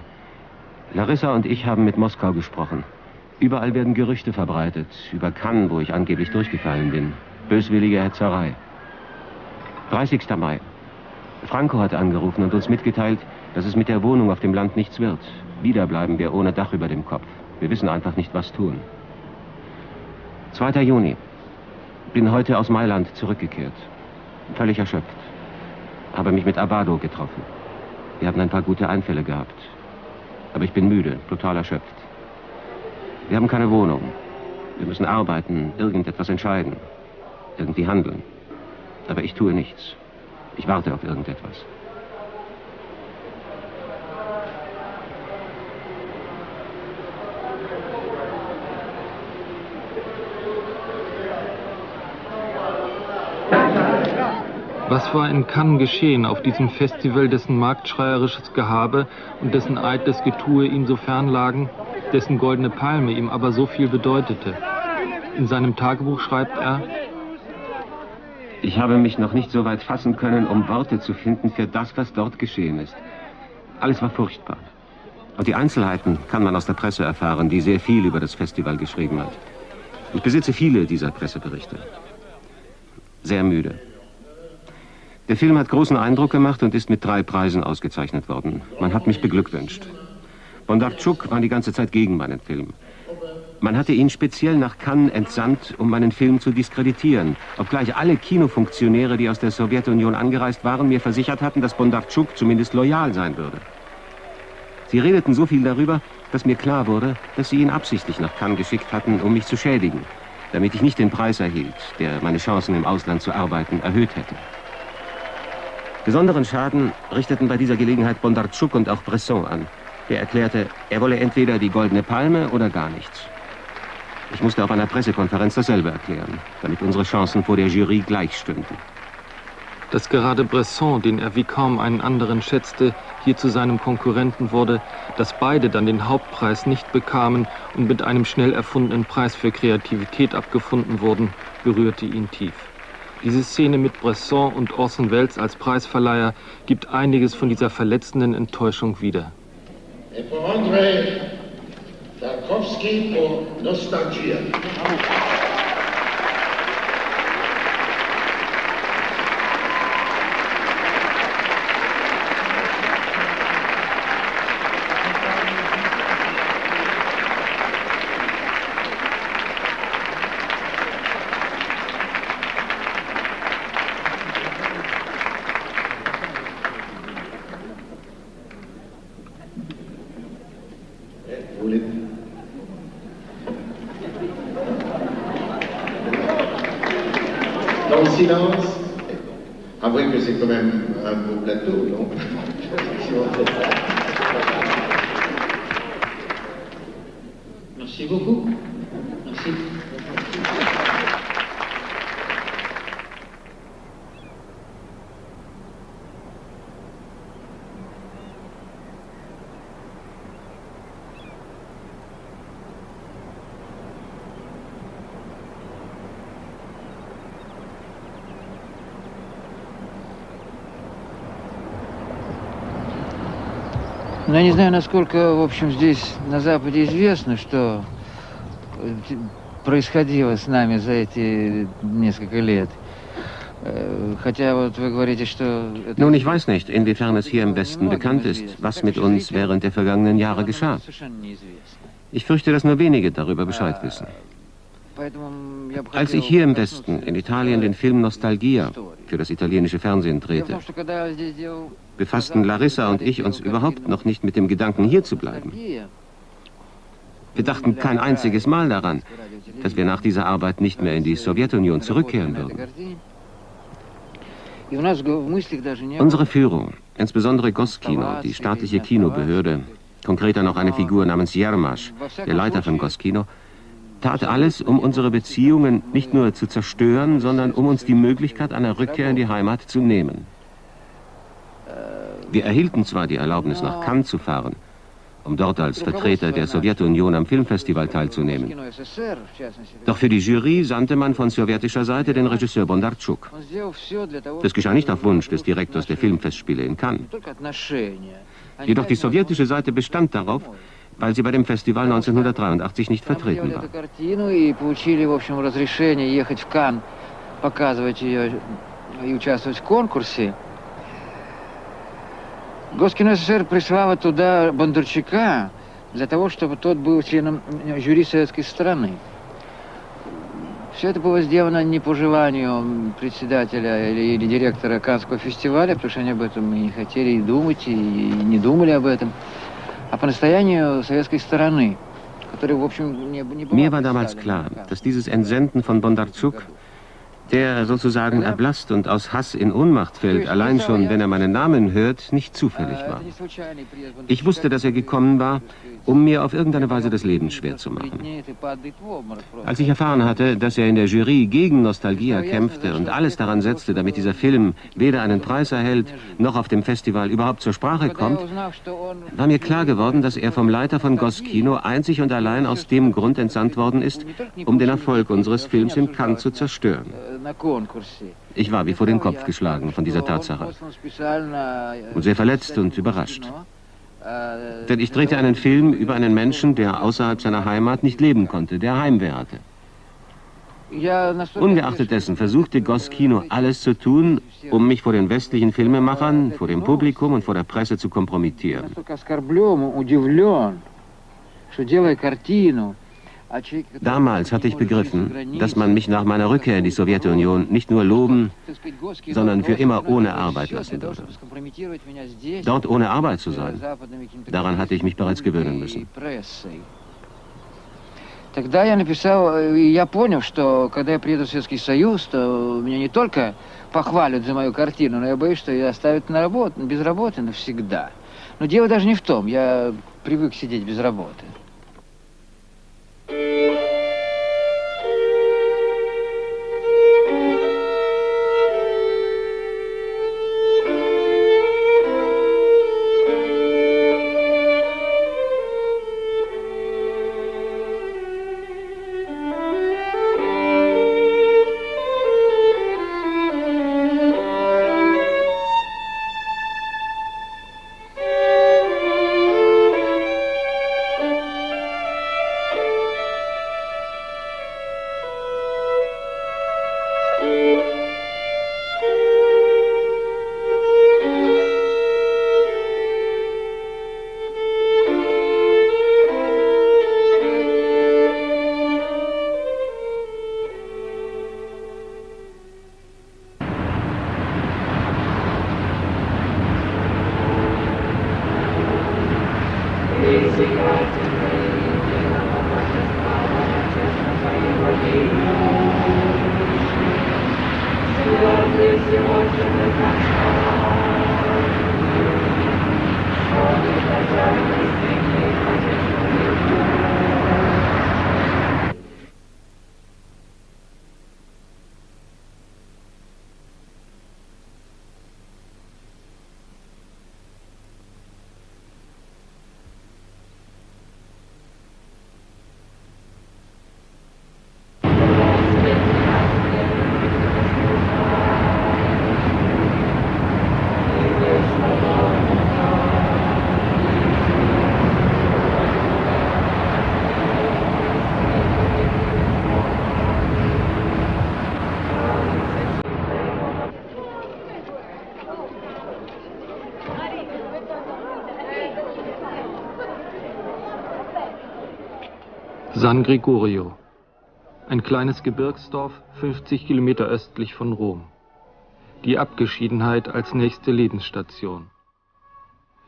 B: Larissa und ich haben mit Moskau gesprochen. Überall werden Gerüchte verbreitet. Über Cannes, wo ich angeblich durchgefallen bin. Böswillige Hetzerei. 30. Mai. Franco hat angerufen und uns mitgeteilt, dass es mit der Wohnung auf dem Land nichts wird. Wieder bleiben wir ohne Dach über dem Kopf. Wir wissen einfach nicht, was tun. 2. Juni. Bin heute aus Mailand zurückgekehrt. Völlig erschöpft. Habe mich mit Abbado getroffen. Wir hatten ein paar gute Einfälle gehabt. Aber ich bin müde, total erschöpft. Wir haben keine Wohnung. Wir müssen arbeiten, irgendetwas entscheiden. Irgendwie handeln. Aber ich tue nichts. Ich warte auf irgendetwas.
C: Was war in Cannes geschehen, auf diesem Festival, dessen marktschreierisches Gehabe und dessen eitles Getue ihm so fern lagen, dessen goldene Palme ihm aber so viel bedeutete? In seinem Tagebuch schreibt er:
B: Ich habe mich noch nicht so weit fassen können, um Worte zu finden für das, was dort geschehen ist. Alles war furchtbar. Und die Einzelheiten kann man aus der Presse erfahren, die sehr viel über das Festival geschrieben hat. Ich besitze viele dieser Presseberichte. Sehr müde. Der Film hat großen Eindruck gemacht und ist mit 3 Preisen ausgezeichnet worden. Man hat mich beglückwünscht. Bondarchuk war die ganze Zeit gegen meinen Film. Man hatte ihn speziell nach Cannes entsandt, um meinen Film zu diskreditieren, obgleich alle Kinofunktionäre, die aus der Sowjetunion angereist waren, mir versichert hatten, dass Bondarchuk zumindest loyal sein würde. Sie redeten so viel darüber, dass mir klar wurde, dass sie ihn absichtlich nach Cannes geschickt hatten, um mich zu schädigen, damit ich nicht den Preis erhielt, der meine Chancen im Ausland zu arbeiten erhöht hätte. Besonderen Schaden richteten bei dieser Gelegenheit Bondarchuk und auch Bresson an. Der erklärte, er wolle entweder die Goldene Palme oder gar nichts. Ich musste auf einer Pressekonferenz dasselbe erklären, damit unsere Chancen vor der Jury gleich stünden.
C: Dass gerade Bresson, den er wie kaum einen anderen schätzte, hier zu seinem Konkurrenten wurde, dass beide dann den Hauptpreis nicht bekamen und mit einem schnell erfundenen Preis für Kreativität abgefunden wurden, berührte ihn tief. Diese Szene mit Bresson und Orson Welles als Preisverleiher gibt einiges von dieser verletzenden Enttäuschung wieder.
L: E pour Andrei Tarkovsky pour Nostalgia. Dans le silence, avouez que c'est quand même un beau plateau, non? Merci beaucoup. Merci.
A: Ну, я не знаю, насколько, в общем, здесь на Западе известно, что происходило с нами за эти несколько лет. Хотя вот вы говорите, что...
B: Nun, ich weiß nicht, inwiefern es hier im Westen bekannt ist, was mit uns während der vergangenen Jahre geschah. Ich fürchte, dass nur wenige darüber Bescheid wissen. Als ich hier im Westen, in Italien, den Film Nostalgia für das italienische Fernsehen drehte, befassten Larissa und ich uns überhaupt noch nicht mit dem Gedanken, hier zu bleiben. Wir dachten kein einziges Mal daran, dass wir nach dieser Arbeit nicht mehr in die Sowjetunion zurückkehren würden. Unsere Führung, insbesondere Goskino, die staatliche Kinobehörde, konkreter noch eine Figur namens Jermasch, der Leiter von Goskino, tat alles, um unsere Beziehungen nicht nur zu zerstören, sondern um uns die Möglichkeit einer Rückkehr in die Heimat zu nehmen. Wir erhielten zwar die Erlaubnis, nach Cannes zu fahren, um dort als Vertreter der Sowjetunion am Filmfestival teilzunehmen. Doch für die Jury sandte man von sowjetischer Seite den Regisseur Bondarchuk. Das geschah nicht auf Wunsch des Direktors der Filmfestspiele in Cannes. Jedoch die sowjetische Seite bestand darauf, weil sie bei dem Festival 1983 nicht vertreten war.
A: Госкино СССР прислала туда Бондарчука для того, чтобы тот был членом жюри советской стороны. Все это было сделано не по желанию председателя или директора Каннского фестиваля, потому что они об этом и не хотели и думать, и не думали об этом, а по настоянию советской стороны, которая, в общем, не была...
B: Mir war damals klar, dass dieses Entsenden von Bondarchuk, der sozusagen erblasst und aus Hass in Ohnmacht fällt, allein schon, wenn er meinen Namen hört, nicht zufällig war. Ich wusste, dass er gekommen war, um mir auf irgendeine Weise das Leben schwer zu machen. Als ich erfahren hatte, dass er in der Jury gegen Nostalgia kämpfte und alles daran setzte, damit dieser Film weder einen Preis erhält, noch auf dem Festival überhaupt zur Sprache kommt, war mir klar geworden, dass er vom Leiter von Goskino einzig und allein aus dem Grund entsandt worden ist, um den Erfolg unseres Films in Cannes zu zerstören. Ich war wie vor den Kopf geschlagen von dieser Tatsache und sehr verletzt und überrascht. Denn ich drehte einen Film über einen Menschen, der außerhalb seiner Heimat nicht leben konnte, der Heimweh hatte. Ungeachtet dessen versuchte Goskino alles zu tun, um mich vor den westlichen Filmemachern, vor dem Publikum und vor der Presse zu kompromittieren. Damals hatte ich begriffen, dass man mich nach meiner Rückkehr in die Sowjetunion nicht nur loben, sondern für immer ohne Arbeit lassen würde. Dort ohne Arbeit zu sein, daran hatte ich mich bereits gewöhnen müssen.
A: Тогда я написал, я понял, что когда я приеду в Советский Союз, то меня не только похвалят за мою картину, но я боюсь, что ее оставят на работу, без работы навсегда. Но дело даже не в том, я привык сидеть без работы.
C: San Gregorio, ein kleines Gebirgsdorf 50 Kilometer östlich von Rom. Die Abgeschiedenheit als nächste Lebensstation.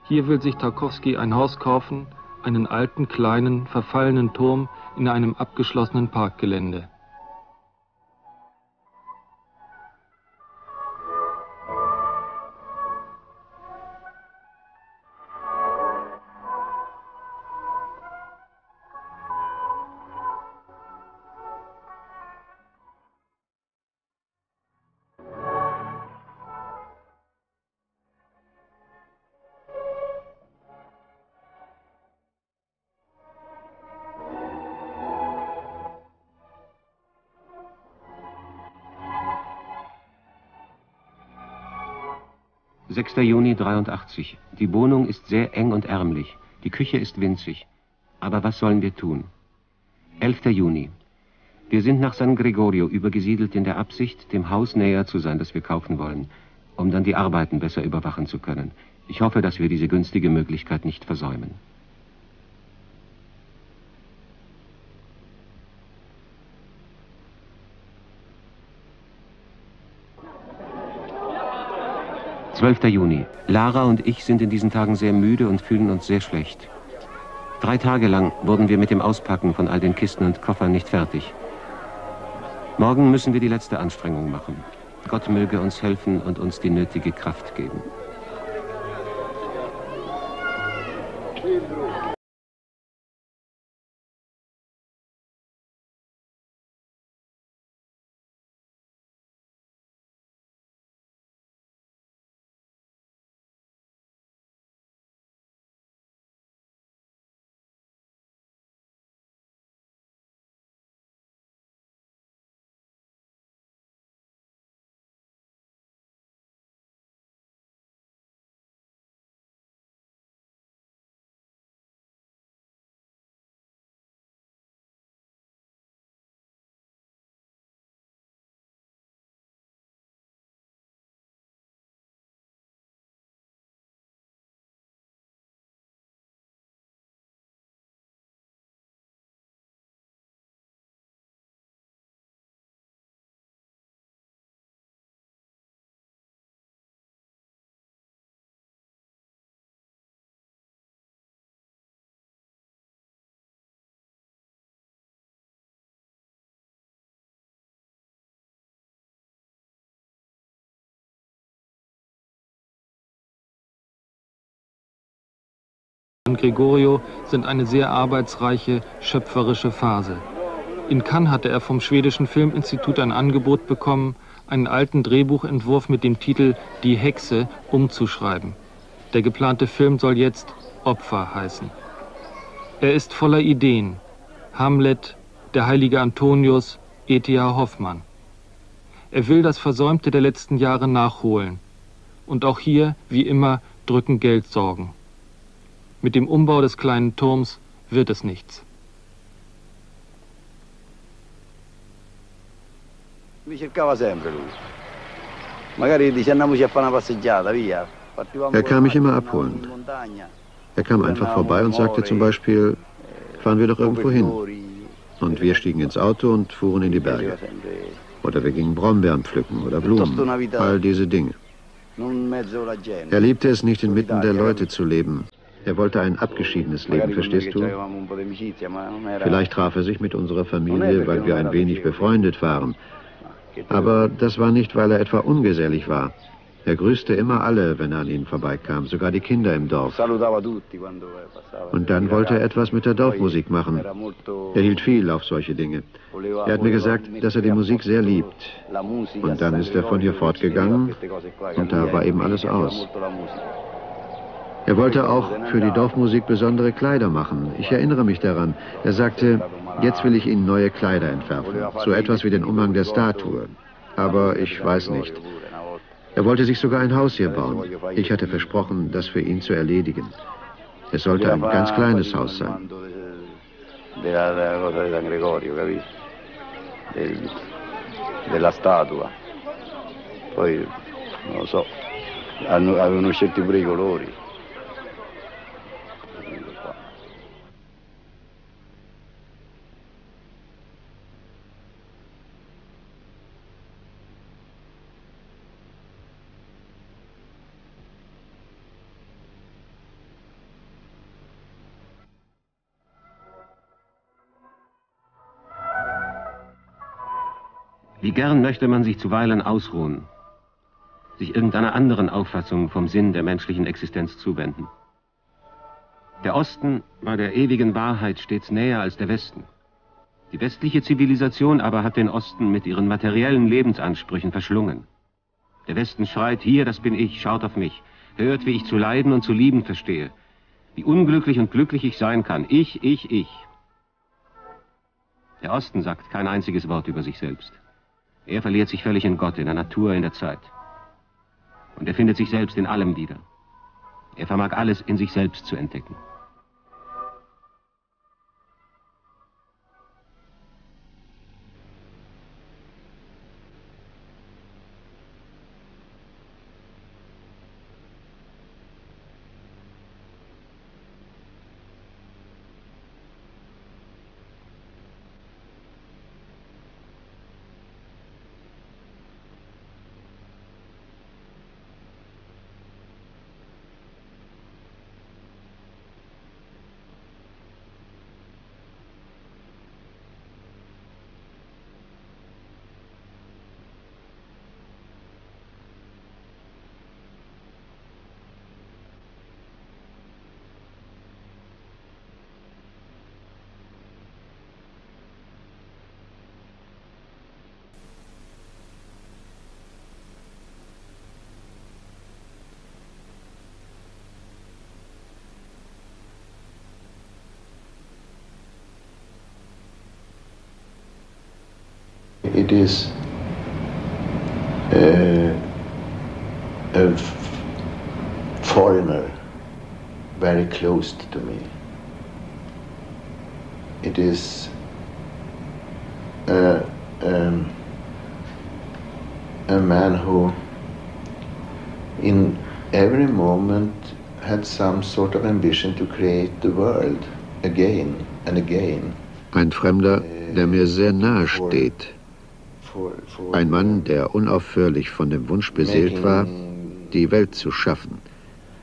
C: Hier will sich Tarkowski ein Haus kaufen, einen alten, kleinen, verfallenen Turm in einem abgeschlossenen Parkgelände.
B: 6. Juni 83. Die Wohnung ist sehr eng und ärmlich. Die Küche ist winzig. Aber was sollen wir tun? 11. Juni. Wir sind nach San Gregorio übergesiedelt in der Absicht, dem Haus näher zu sein, das wir kaufen wollen, um dann die Arbeiten besser überwachen zu können. Ich hoffe, dass wir diese günstige Möglichkeit nicht versäumen. »12. 12. Juni. Lara und ich sind in diesen Tagen sehr müde und fühlen uns sehr schlecht. 3 Tage lang wurden wir mit dem Auspacken von all den Kisten und Koffern nicht fertig. Morgen müssen wir die letzte Anstrengung machen. Gott möge uns helfen und uns die nötige Kraft geben.«
C: San Gregorio sind eine sehr arbeitsreiche, schöpferische Phase. In Cannes hatte er vom schwedischen Filminstitut ein Angebot bekommen, einen alten Drehbuchentwurf mit dem Titel »Die Hexe« umzuschreiben. Der geplante Film soll jetzt »Opfer« heißen. Er ist voller Ideen. Hamlet, der heilige Antonius, E.T.A. Hoffmann. Er will das Versäumte der letzten Jahre nachholen. Und auch hier, wie immer, drücken Geldsorgen. Mit dem Umbau des kleinen Turms wird es nichts.
G: Er kam mich immer abholen. Er kam einfach vorbei und sagte zum Beispiel, fahren wir doch irgendwo hin. Und wir stiegen ins Auto und fuhren in die Berge. Oder wir gingen Brombeeren pflücken oder Blumen, all diese Dinge. Er liebte es nicht, inmitten der Leute zu leben. Er wollte ein abgeschiedenes Leben, verstehst du? Vielleicht traf er sich mit unserer Familie, weil wir ein wenig befreundet waren. Aber das war nicht, weil er etwa ungesellig war. Er grüßte immer alle, wenn er an ihnen vorbeikam, sogar die Kinder im Dorf. Und dann wollte er etwas mit der Dorfmusik machen. Er hielt viel auf solche Dinge. Er hat mir gesagt, dass er die Musik sehr liebt. Und dann ist er von hier fortgegangen und da war eben alles aus. Er wollte auch für die Dorfmusik besondere Kleider machen. Ich erinnere mich daran. Er sagte, jetzt will ich Ihnen neue Kleider entwerfen. So etwas wie den Umhang der Statue. Aber ich weiß nicht. Er wollte sich sogar ein Haus hier bauen. Ich hatte versprochen, das für ihn zu erledigen. Es sollte ein ganz kleines Haus sein.
M: Della statua. Poi, non lo so, avevano scelto pure i colori.
B: Wie gern möchte man sich zuweilen ausruhen, sich irgendeiner anderen Auffassung vom Sinn der menschlichen Existenz zuwenden. Der Osten war der ewigen Wahrheit stets näher als der Westen. Die westliche Zivilisation aber hat den Osten mit ihren materiellen Lebensansprüchen verschlungen. Der Westen schreit, hier, das bin ich, schaut auf mich, hört, wie ich zu leiden und zu lieben verstehe, wie unglücklich und glücklich ich sein kann, ich. Der Osten sagt kein einziges Wort über sich selbst. Er verliert sich völlig in Gott, in der Natur, in der Zeit. Und er findet sich selbst in allem wieder. Er vermag alles in sich selbst zu entdecken.
J: It is a foreigner very close to me. It is a man who in every moment had some sort of ambition to create the world again and again.
G: Ein Fremder, der mir sehr nahe steht. Ein Mann, der unaufhörlich von dem Wunsch beseelt war, die Welt zu schaffen,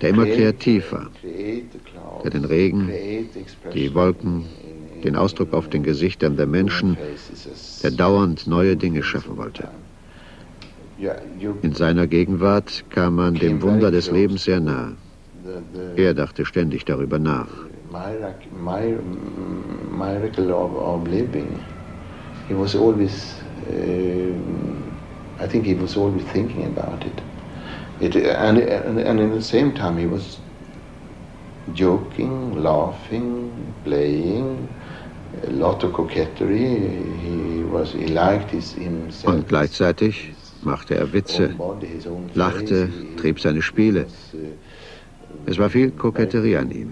G: der immer kreativ war, der den Regen, die Wolken, den Ausdruck auf den Gesichtern der Menschen, der dauernd neue Dinge schaffen wollte. In seiner Gegenwart kam man dem Wunder des Lebens sehr nahe. Er dachte ständig darüber nach.
J: Miracle of living. He was always I think he was always thinking about it. And in the same time he was joking, laughing, playing, a lot of coquetry. He liked himself.
G: Und gleichzeitig machte er Witze, lachte, trieb seine Spiele. Es war viel Koketterie an ihm.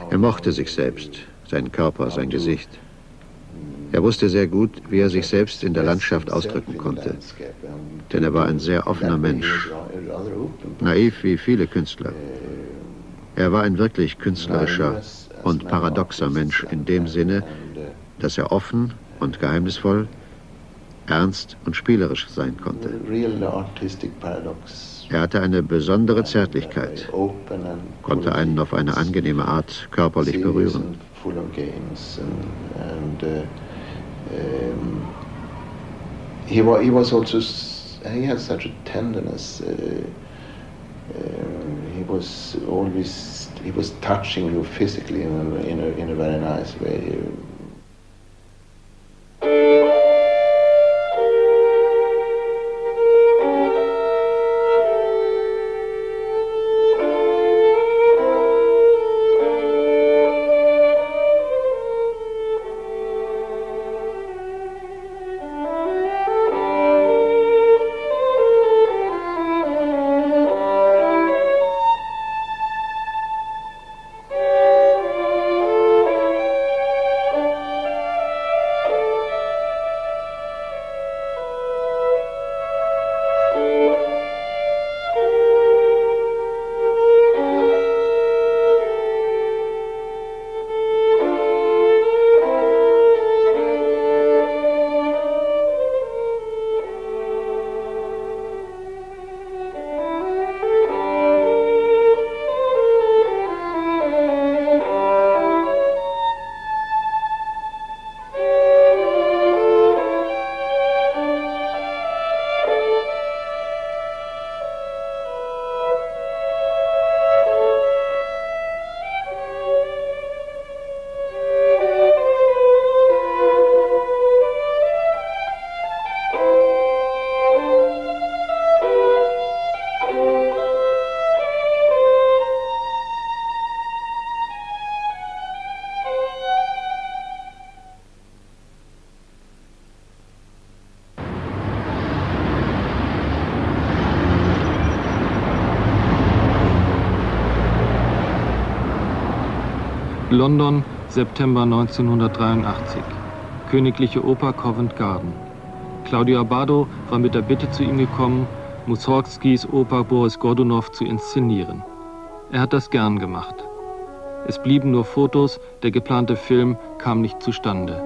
G: Er mochte sich selbst, seinen Körper, sein Gesicht. Er wusste sehr gut, wie er sich selbst in der Landschaft ausdrücken konnte, denn er war ein sehr offener Mensch, naiv wie viele Künstler. Er war ein wirklich künstlerischer und paradoxer Mensch in dem Sinne, dass er offen und geheimnisvoll, ernst und spielerisch sein konnte. Er hatte eine besondere Zärtlichkeit, konnte einen auf eine angenehme Art körperlich berühren.
J: He was also, he had such a tenderness. He was touching you physically in a very nice way.
C: London, September 1983. Königliche Oper Covent Garden. Claudio Abbado war mit der Bitte zu ihm gekommen, Mussorgskis Oper Boris Godunow zu inszenieren. Er hat das gern gemacht. Es blieben nur Fotos, der geplante Film kam nicht zustande.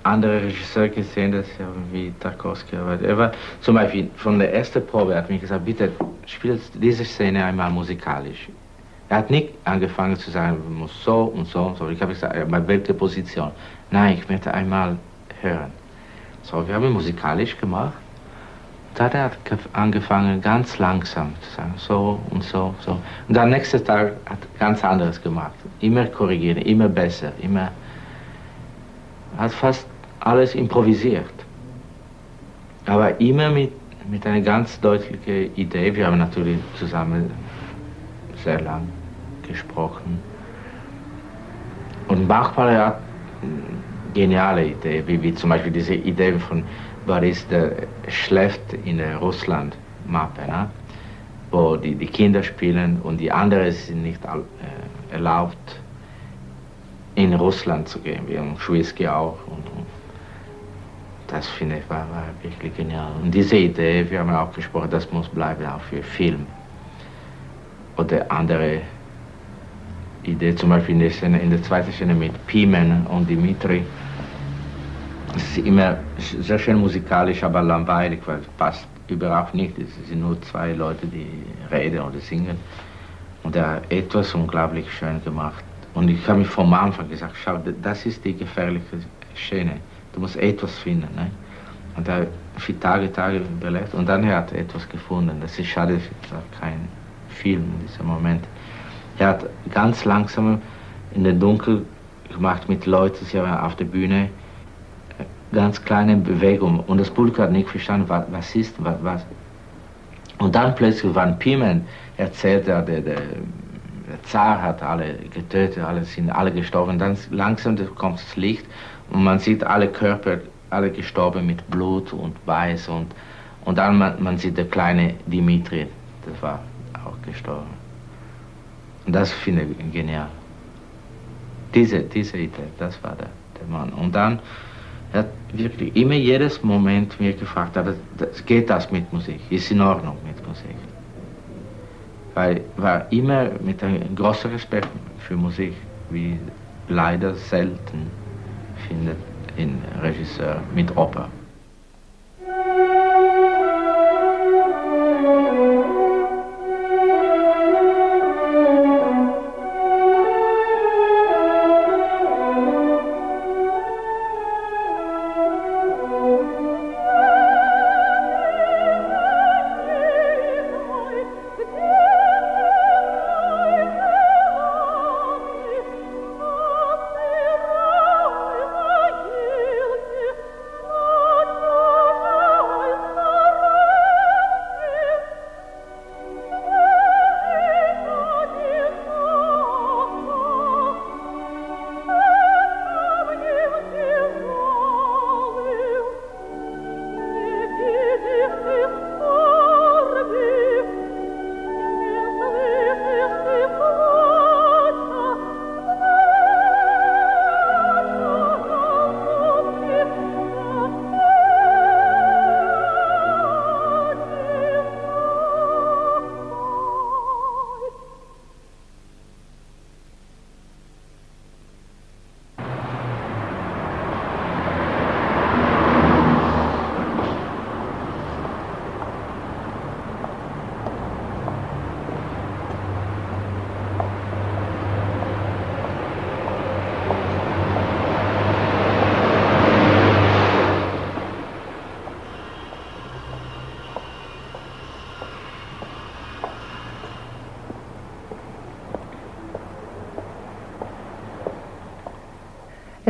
N: Andere Regisseur gesehen, das wie Tarkovsky arbeitet. Er war zum Beispiel von der ersten Probe, hat mich gesagt, bitte spielt diese Szene einmal musikalisch. Er hat nicht angefangen zu sagen, muss so und so und so. Ich habe gesagt, bei welcher Position? Nein, ich möchte einmal hören. So, wir haben musikalisch gemacht. Dann hat er angefangen, ganz langsam zu sagen, so und so, so. Und am nächsten Tag hat er ganz anderes gemacht. Immer korrigieren, immer besser, immer. Hat fast alles improvisiert. Aber immer mit einer ganz deutlichen Idee. Wir haben natürlich zusammen sehr lang gesprochen. Und manchmal hat eine geniale Idee, wie zum Beispiel diese Idee von Boris, der schläft in der Russland-Mappe, ne? Wo die Kinder spielen und die anderen sind nicht erlaubt, in Russland zu gehen, wie in Schwiski auch. Und das finde ich war wirklich genial. Und diese Idee, wir haben auch gesprochen, das muss bleiben auch für Film. Oder andere Idee, zum Beispiel in der zweiten Szene mit Pimen und Dimitri. Es ist immer sehr schön musikalisch, aber langweilig, weil es passt überhaupt nicht. Es sind nur zwei Leute, die reden oder singen. Und er hat etwas unglaublich schön gemacht. Und ich habe mich vom Anfang gesagt, schau, das ist die gefährliche Szene. Du musst etwas finden. Ne? Und er hat für Tage überlegt und dann hat er etwas gefunden. Das ist schade, es ist kein Film in diesem Moment. Er hat ganz langsam in den Dunkel gemacht mit Leuten, sie haben auf der Bühne ganz kleine Bewegungen. Und das Publikum hat nicht verstanden, was ist, was. Und dann plötzlich, wann Pimen erzählt, der Zar hat alle getötet, sind alle gestorben. Dann langsam kommt das Licht und man sieht alle Körper, alle gestorben mit Blut und Weiß und dann man sieht der kleine Dimitri, das war auch gestorben. Und das finde ich genial. Diese Idee, das war der Mann. Und dann hat wirklich immer jedes Moment mir gefragt, aber geht das mit Musik? Ist in Ordnung mit Musik? Weil war immer mit einem großen Respekt für Musik, wie leider selten findet ein Regisseur mit Oper.
O: Oh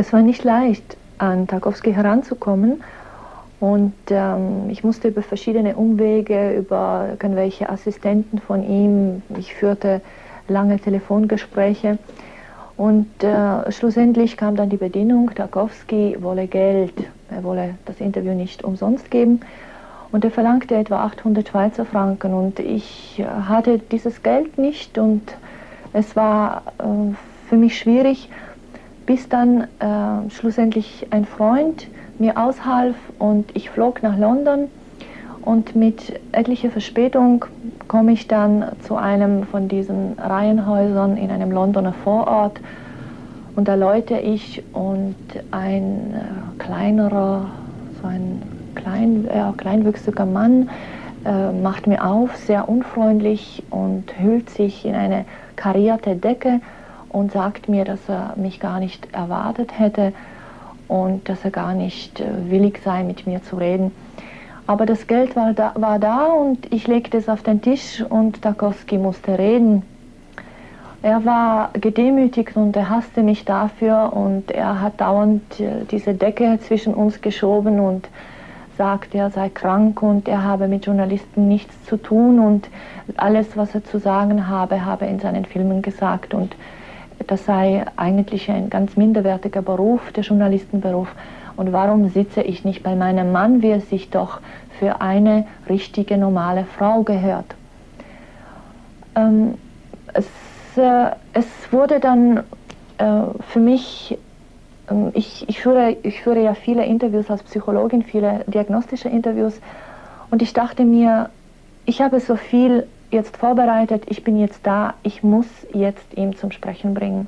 O: Es war nicht leicht, an Tarkowski heranzukommen. Und ich musste über verschiedene Umwege, über irgendwelche Assistenten von ihm, ich führte lange Telefongespräche. Und schlussendlich kam dann die Bedingung, Tarkowski wolle Geld, er wolle das Interview nicht umsonst geben. Und er verlangte etwa 800 Schweizer Franken. Und ich hatte dieses Geld nicht und es war für mich schwierig, bis dann schlussendlich ein Freund mir aushalf und ich flog nach London und mit etlicher Verspätung komme ich dann zu einem von diesen Reihenhäusern in einem Londoner Vorort und da läute ich und ein kleinerer, so ein kleinwüchsiger Mann macht mir auf, sehr unfreundlich und hüllt sich in eine karierte Decke und sagt mir, dass er mich gar nicht erwartet hätte und dass er gar nicht willig sei, mit mir zu reden. Aber das Geld war da und ich legte es auf den Tisch und Tarkowski musste reden. Er war gedemütigt und er hasste mich dafür und er hat dauernd diese Decke zwischen uns geschoben und sagt, er sei krank und er habe mit Journalisten nichts zu tun und alles, was er zu sagen habe, habe er in seinen Filmen gesagt und das sei eigentlich ein ganz minderwertiger Beruf, der Journalistenberuf. Und warum sitze ich nicht bei meinem Mann, wie es sich doch für eine richtige, normale Frau gehört? Es wurde dann für mich, ich führe ja viele Interviews als Psychologin, viele diagnostische Interviews. Und ich dachte mir, ich habe so viel jetzt vorbereitet, ich bin jetzt da, ich muss jetzt ihn zum Sprechen bringen.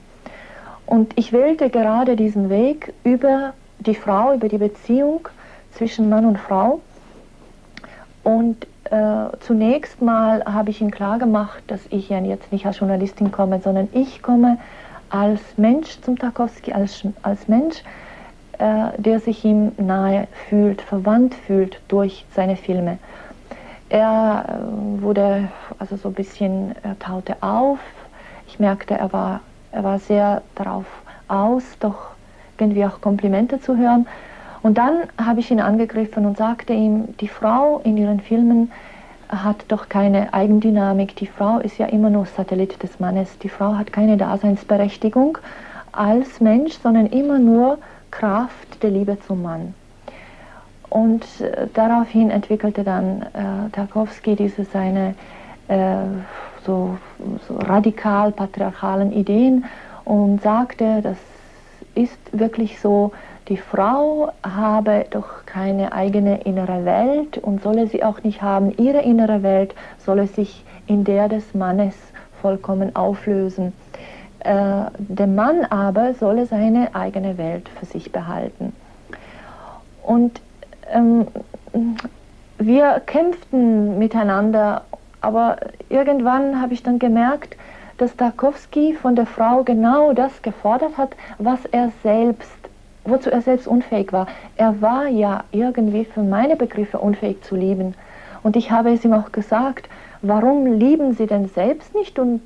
O: Und ich wählte gerade diesen Weg über die Frau, über die Beziehung zwischen Mann und Frau. Und zunächst mal habe ich ihm klargemacht, dass ich ja jetzt nicht als Journalistin komme, sondern ich komme als Mensch zum Tarkowski, als Mensch, der sich ihm nahe fühlt, verwandt fühlt durch seine Filme. Er wurde also so ein bisschen, er taute auf. Ich merkte, er war sehr darauf aus, doch irgendwie auch Komplimente zu hören. Und dann habe ich ihn angegriffen und sagte ihm, die Frau in ihren Filmen hat doch keine Eigendynamik. Die Frau ist ja immer nur Satellit des Mannes. Die Frau hat keine Daseinsberechtigung als Mensch, sondern immer nur Kraft der Liebe zum Mann. Und daraufhin entwickelte dann Tarkowski diese seine so radikal patriarchalen Ideen und sagte, das ist wirklich so, die Frau habe doch keine eigene innere Welt und solle sie auch nicht haben. Ihre innere Welt solle sich in der des Mannes vollkommen auflösen. Der Mann aber solle seine eigene Welt für sich behalten. Und wir kämpften miteinander, aber irgendwann habe ich dann gemerkt, dass Tarkowski von der Frau genau das gefordert hat, wozu er selbst unfähig war. Er war ja irgendwie für meine Begriffe unfähig zu lieben. Und ich habe es ihm auch gesagt, warum lieben Sie denn selbst nicht und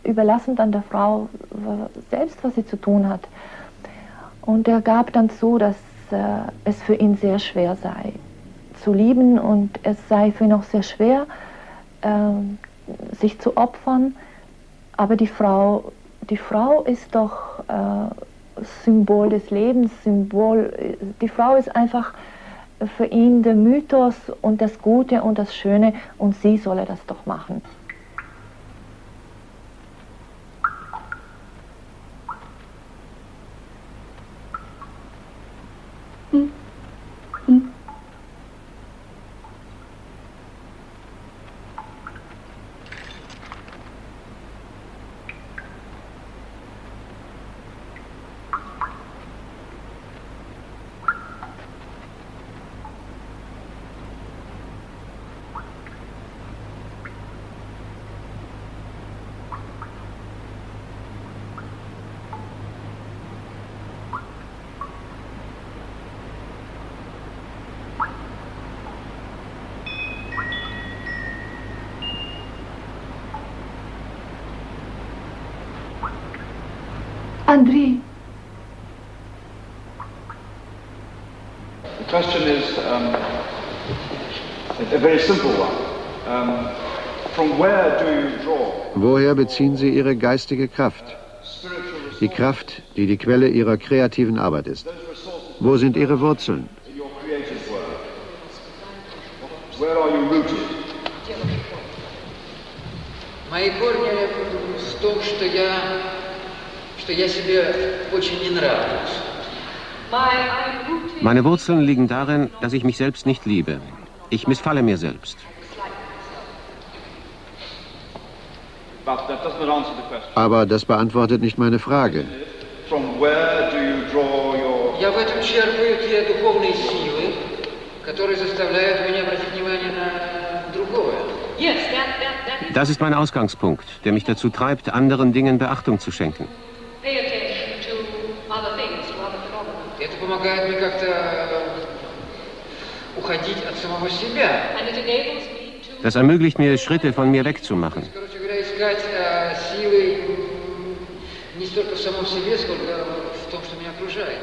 O: überlassen dann der Frau selbst, was sie zu tun hat. Und er gab dann zu, dass es für ihn sehr schwer sei zu lieben und es sei für ihn auch sehr schwer, sich zu opfern. Aber die Frau ist doch Symbol des Lebens, die Frau ist einfach für ihn der Mythos und das Gute und das Schöne und sie solle das doch machen.
P: Andrei, The question is a very simple one. From where do you draw?
G: Woher beziehen Sie Ihre geistige Kraft? Die Kraft, die die Quelle Ihrer kreativen Arbeit ist. Wo sind Ihre Wurzeln?
P: Where are you rooted?
A: Мои корни в том, что я себе очень не нравлюсь.
B: Meine Wurzeln liegen darin, dass ich mich selbst nicht liebe. Ich missfalle mir selbst.
G: Aber das beantwortet nicht meine Frage.
A: Я в этом черпаю те духовные силы, которые заставляют меня обратить внимание на другое.
B: Das ist mein Ausgangspunkt, der mich dazu treibt, anderen Dingen Beachtung zu schenken.
A: Это помогает мне как-то уходить от самого себя.
B: Das ermöglicht mir, Schritte von mir wegzumachen.
A: Короче говоря, искать силы не столько в самом себе, сколько в том, что меня окружает.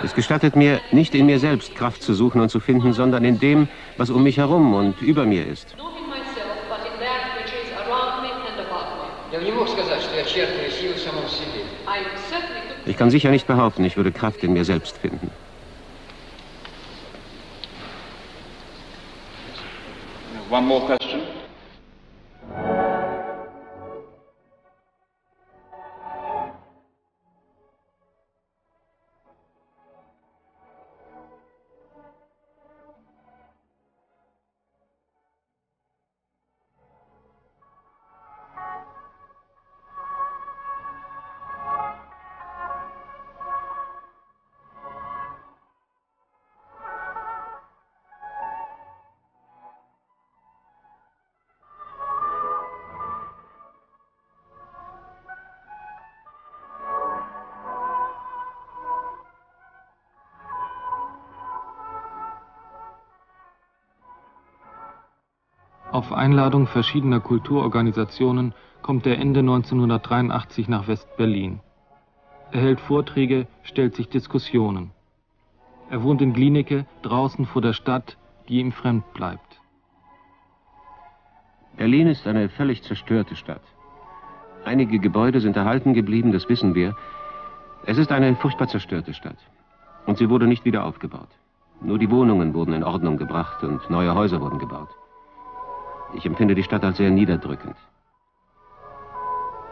B: Es gestattet mir, nicht in mir selbst Kraft zu suchen und zu finden, sondern in dem, was um mich herum und über mir ist. Ich kann sicher nicht behaupten, ich würde Kraft in mir selbst finden.
P: One more question.
C: Auf Einladung verschiedener Kulturorganisationen kommt er Ende 1983 nach West-Berlin. Er hält Vorträge, stellt sich Diskussionen. Er wohnt in Glienicke, draußen vor der Stadt, die ihm fremd bleibt.
B: Berlin ist eine völlig zerstörte Stadt. Einige Gebäude sind erhalten geblieben, das wissen wir. Es ist eine furchtbar zerstörte Stadt. Und sie wurde nicht wieder aufgebaut. Nur die Wohnungen wurden in Ordnung gebracht und neue Häuser wurden gebaut. Ich empfinde die Stadt als sehr niederdrückend.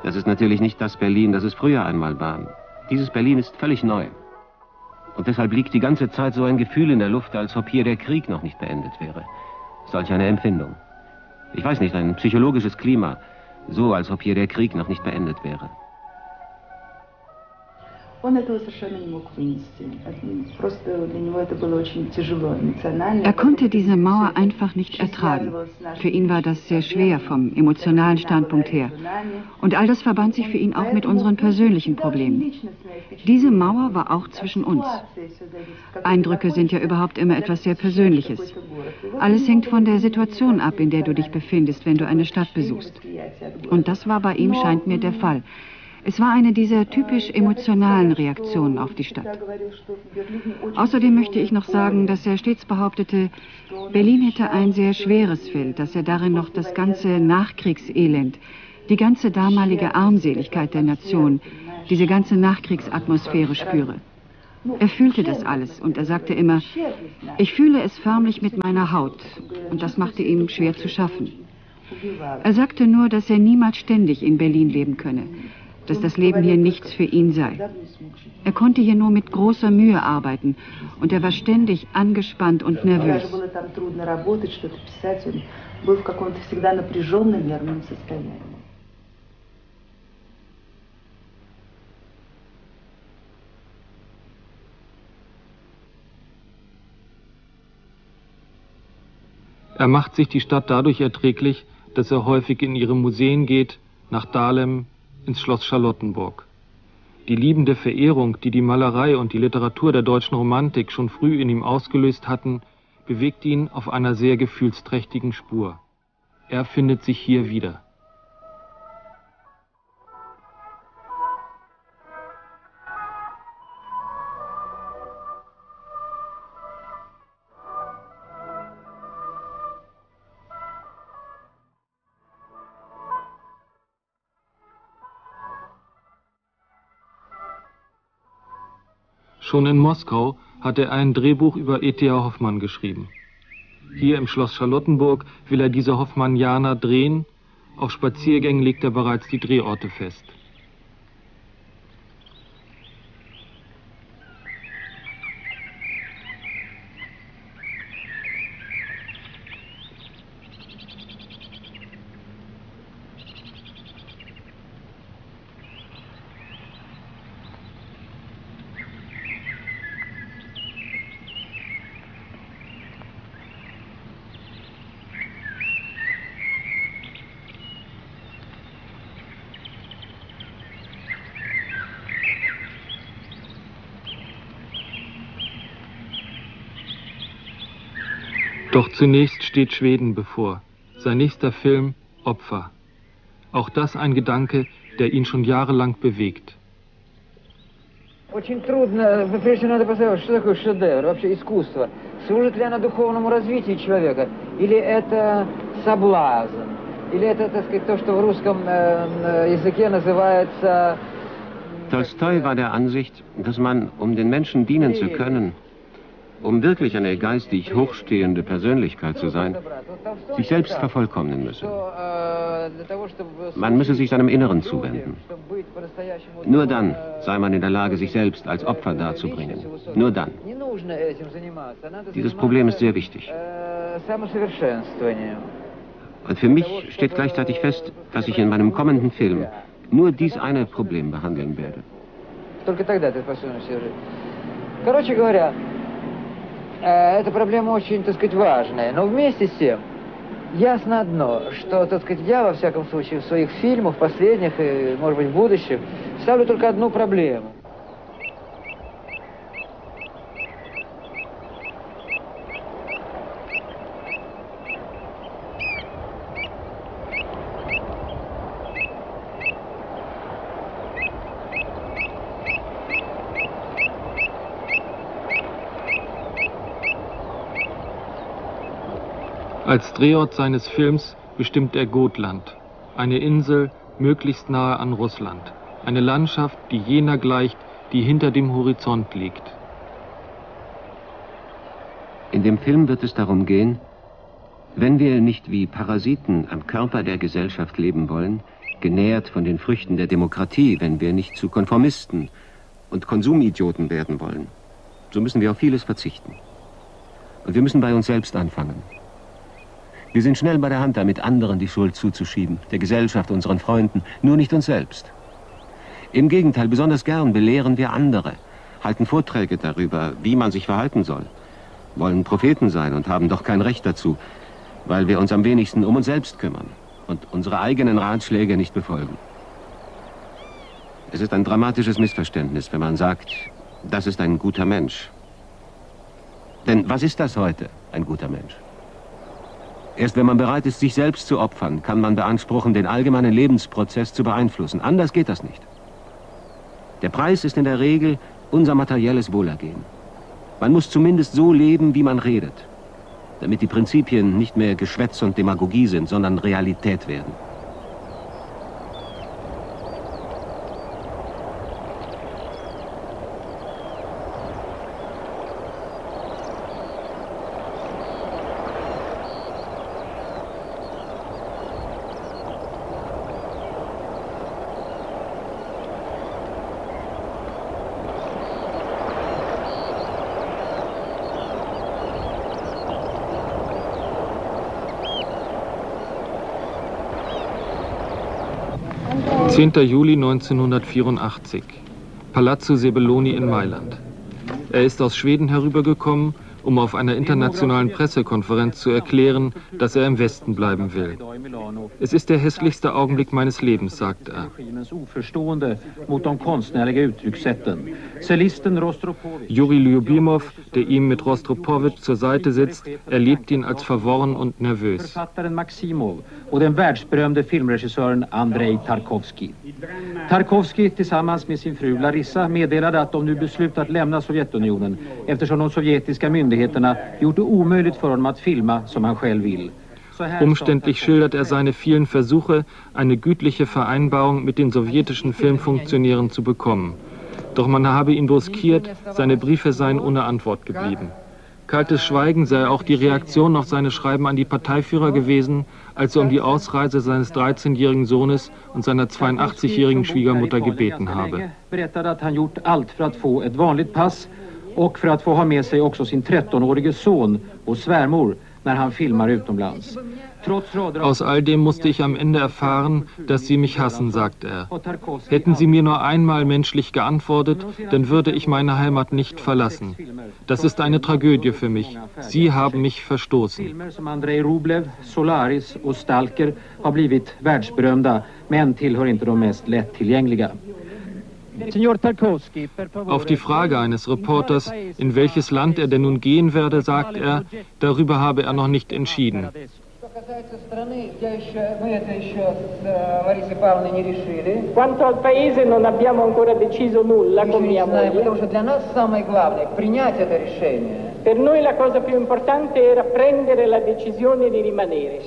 B: Das ist natürlich nicht das Berlin, das es früher einmal war. Dieses Berlin ist völlig neu. Und deshalb liegt die ganze Zeit so ein Gefühl in der Luft, als ob hier der Krieg noch nicht beendet wäre. Solch eine Empfindung. Ich weiß nicht, ein psychologisches Klima. So, als ob hier der Krieg noch nicht beendet wäre.
E: Er konnte diese Mauer einfach nicht ertragen. Für ihn war das sehr schwer vom emotionalen Standpunkt her. Und all das verband sich für ihn auch mit unseren persönlichen Problemen. Diese Mauer war auch zwischen uns. Eindrücke sind ja überhaupt immer etwas sehr Persönliches. Alles hängt von der Situation ab, in der du dich befindest, wenn du eine Stadt besuchst. Und das war bei ihm, scheint mir, der Fall. Es war eine dieser typisch emotionalen Reaktionen auf die Stadt. Außerdem möchte ich noch sagen, dass er stets behauptete, Berlin hätte ein sehr schweres Feld, dass er darin noch das ganze Nachkriegselend, die ganze damalige Armseligkeit der Nation, diese ganze Nachkriegsatmosphäre spüre. Er fühlte das alles und er sagte immer, ich fühle es förmlich mit meiner Haut, und das machte ihm schwer zu schaffen. Er sagte nur, dass er niemals ständig in Berlin leben könne, dass das Leben hier nichts für ihn sei. Er konnte hier nur mit großer Mühe arbeiten und er war ständig angespannt und nervös.
C: Er macht sich die Stadt dadurch erträglich, dass er häufig in ihre Museen geht, nach Dahlem, ins Schloss Charlottenburg. Die liebende Verehrung, die die Malerei und die Literatur der deutschen Romantik schon früh in ihm ausgelöst hatten, bewegt ihn auf einer sehr gefühlsträchtigen Spur. Er findet sich hier wieder. Schon in Moskau hat er ein Drehbuch über E.T.A. Hoffmann geschrieben. Hier im Schloss Charlottenburg will er diese Hoffmannianer drehen. Auf Spaziergängen legt er bereits die Drehorte fest. Doch zunächst steht Schweden bevor. Sein nächster Film, Opfer. Auch das ein Gedanke, der ihn schon jahrelang bewegt.
A: Очень трудно, прежде надо поставить, что такое шедевр, вообще искусство. Служит ли оно духовному развитию человека, или это соблазн, или это, так сказать, то, что в русском языке называется...
B: Tolstoi war der Ansicht, dass man, um den Menschen dienen zu können, um wirklich eine geistig hochstehende Persönlichkeit zu sein, sich selbst vervollkommnen müsse. Man müsse sich seinem Inneren zuwenden. Nur dann sei man in der Lage, sich selbst als Opfer darzubringen. Nur dann. Dieses Problem ist sehr wichtig. Und für mich steht gleichzeitig fest, dass ich in meinem kommenden Film nur dies eine Problem behandeln werde.
A: Короче говоря, эта проблема очень, так сказать, важная, но вместе с тем ясно одно, что, так сказать, я, во всяком случае, в своих фильмах, последних и, может быть, в будущем, ставлю только одну проблему.
C: Als Drehort seines Films bestimmt er Gotland, eine Insel möglichst nahe an Russland, eine Landschaft, die jener gleicht, die hinter dem Horizont liegt.
B: In dem Film wird es darum gehen, wenn wir nicht wie Parasiten am Körper der Gesellschaft leben wollen, genährt von den Früchten der Demokratie, wenn wir nicht zu Konformisten und Konsumidioten werden wollen, so müssen wir auf vieles verzichten. Und wir müssen bei uns selbst anfangen. Wir sind schnell bei der Hand damit, anderen die Schuld zuzuschieben, der Gesellschaft, unseren Freunden, nur nicht uns selbst. Im Gegenteil, besonders gern belehren wir andere, halten Vorträge darüber, wie man sich verhalten soll, wollen Propheten sein und haben doch kein Recht dazu, weil wir uns am wenigsten um uns selbst kümmern und unsere eigenen Ratschläge nicht befolgen. Es ist ein dramatisches Missverständnis, wenn man sagt, das ist ein guter Mensch. Denn was ist das heute, ein guter Mensch? Erst wenn man bereit ist, sich selbst zu opfern, kann man beanspruchen, den allgemeinen Lebensprozess zu beeinflussen. Anders geht das nicht. Der Preis ist in der Regel unser materielles Wohlergehen. Man muss zumindest so leben, wie man redet, damit die Prinzipien nicht mehr Geschwätz und Demagogie sind, sondern Realität werden.
C: (10. Juli 1984, Palazzo Serbelloni in Mailand. Er ist aus Schweden herübergekommen, um auf einer internationalen Pressekonferenz zu erklären, dass er im Westen bleiben will. Es ist der hässlichste Augenblick meines Lebens, sagt er. Juri Lyubimov, der ihm mit Rostropowitsch zur Seite sitzt, erlebt ihn als verworren und nervös.
Q: Och den världsberömde filmregissören Andrei Tarkovsky. Tarkovsky tillsammans med sin fru Larissa meddelade att de nu beslutat lämna Sovjetunionen eftersom de sovjetiska myndigheterna gjort det omöjligt för honom att filma som han själv vill.
C: Umständlich schildert er seine vielen Versuche, eine gütliche Vereinbarung mit den sowjetischen Filmfunktionären zu bekommen. Doch man habe ihn bruskiert, seine Briefe seien ohne Antwort geblieben. Kaltes Schweigen sei auch die Reaktion auf seine Schreiben an die Parteiführer gewesen, als er um die Ausreise seines 13-jährigen Sohnes und seiner 82-jährigen Schwiegermutter gebeten habe.
Q: Och för att få ha med sig också sin 13-årige son och svärmor när han filmar utomlands.
C: Aus all dem musste ich am Ende erfahren, dass Sie mich hassen, sagt er. Hätten Sie mir nur einmal menschlich geantwortet, dann würde ich meine Heimat nicht verlassen. Das ist eine Tragödie für mich. Sie haben mich verstoßen.
Q: Filmer som Andrei Rublev, Solaris och Stalker har blivit världsberömda, men tillhör inte de mest lättillgängliga.
C: Auf die Frage eines Reporters, in welches Land er denn nun gehen werde, sagt er, darüber habe er noch nicht entschieden.
R: Quanto al paese non abbiamo ancora deciso nulla con mia moglie. Per noi la cosa più importante era prendere la decisione di rimanere.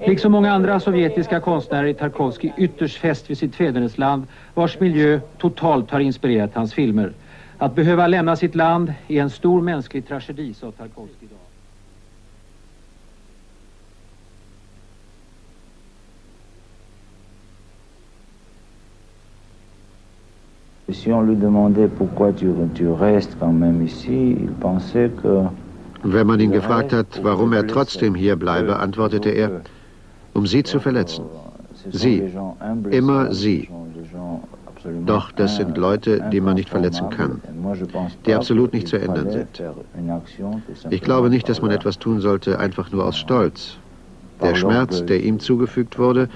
Q: Liksom många andra sovjetiska konstnärer är Tarkovskij ytterst fäst vid sitt fädernesland, vars miljö totalt har inspirerat hans filmer. Att behöva lämna sitt land är en stor mänsklig tragedi, sa Tarkovskij idag.
S: Si on lui demandait pourquoi tu restes quand même ici, il pensait que...
G: Wenn man ihn gefragt hat, warum er trotzdem hier bleibe, antwortete er, um sie zu verletzen. Sie, immer sie. Doch das sind Leute, die man nicht verletzen kann, die absolut nicht zu ändern sind. Ich glaube nicht, dass man etwas tun sollte, einfach nur aus Stolz. Der Schmerz, der ihm zugefügt wurde,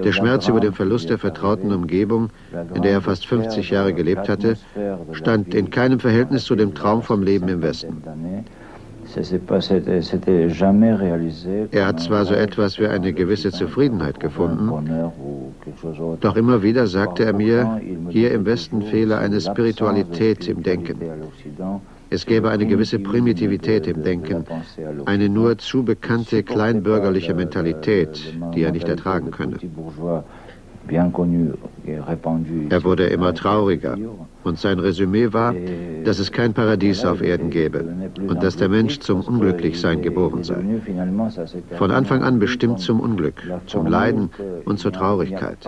G: der Schmerz über den Verlust der vertrauten Umgebung, in der er fast 50 Jahre gelebt hatte, stand in keinem Verhältnis zu dem Traum vom Leben im Westen. Er hat zwar so etwas wie eine gewisse Zufriedenheit gefunden, doch immer wieder sagte er mir, hier im Westen fehle eine Spiritualität im Denken. Es gäbe eine gewisse Primitivität im Denken, eine nur zu bekannte kleinbürgerliche Mentalität, die er nicht ertragen könne. Er wurde immer trauriger und sein Resümee war, dass es kein Paradies auf Erden gäbe und dass der Mensch zum Unglücklichsein geboren sei. Von Anfang an bestimmt zum Unglück, zum Leiden und zur Traurigkeit.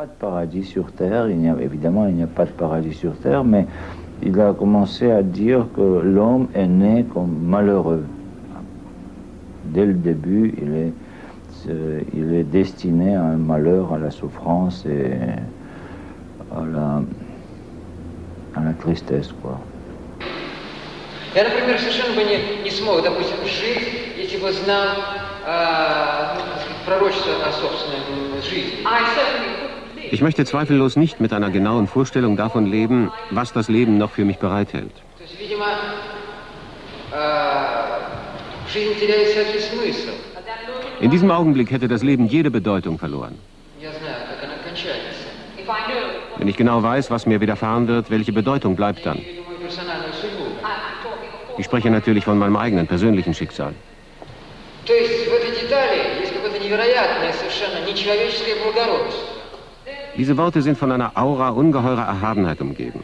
S: Il a commencé à dire que l'homme est né comme malheureux. Dès le début, il est destiné à un malheur, à la souffrance et à la tristesse, quoi.
A: Я, например, совершенно бы не смог, допустим, жить, если бы знал пророчество о собственной жизни.
B: Ich möchte zweifellos nicht mit einer genauen Vorstellung davon leben, was das Leben noch für mich bereithält. In diesem Augenblick hätte das Leben jede Bedeutung verloren. Wenn ich genau weiß, was mir widerfahren wird, welche Bedeutung bleibt dann? Ich spreche natürlich von meinem eigenen persönlichen Schicksal. Diese Worte sind von einer Aura ungeheurer Erhabenheit umgeben,